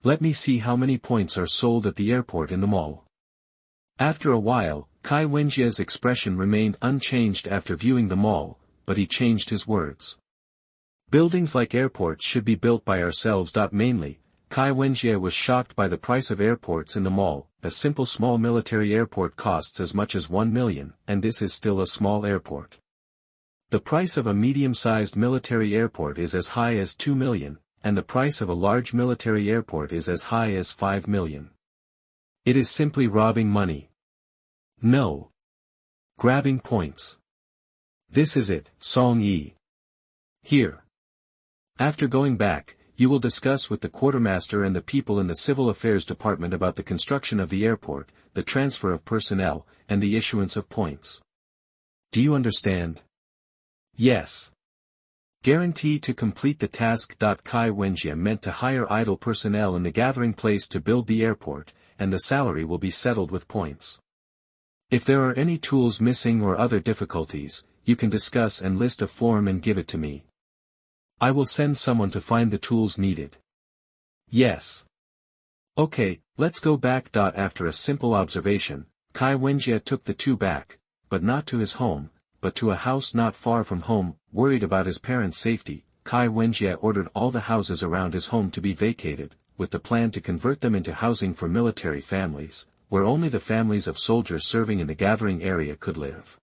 Let me see how many points are sold at the airport in the mall. After a while, Kai Wenjie's expression remained unchanged after viewing the mall, but he changed his words. Buildings like airports should be built by ourselves. Mainly, Kai Wenjie was shocked by the price of airports in the mall. A simple small military airport costs as much as 1 million, and this is still a small airport. The price of a medium-sized military airport is as high as 2 million, and the price of a large military airport is as high as 5 million. It is simply robbing money. No. Grabbing points. This is it, Song Yi. Here. After going back, you will discuss with the quartermaster and the people in the Civil Affairs Department about the construction of the airport, the transfer of personnel, and the issuance of points. Do you understand? Yes. Guarantee to complete the task. Kai Wenjie meant to hire idle personnel in the gathering place to build the airport, and the salary will be settled with points. If there are any tools missing or other difficulties, you can discuss and list a form and give it to me. I will send someone to find the tools needed. Yes. Okay, let's go back. After a simple observation, Kai Wenjie took the two back, but not to his home, but to a house not far from home. Worried about his parents' safety, Kai Wenjie ordered all the houses around his home to be vacated, with the plan to convert them into housing for military families, where only the families of soldiers serving in the gathering area could live.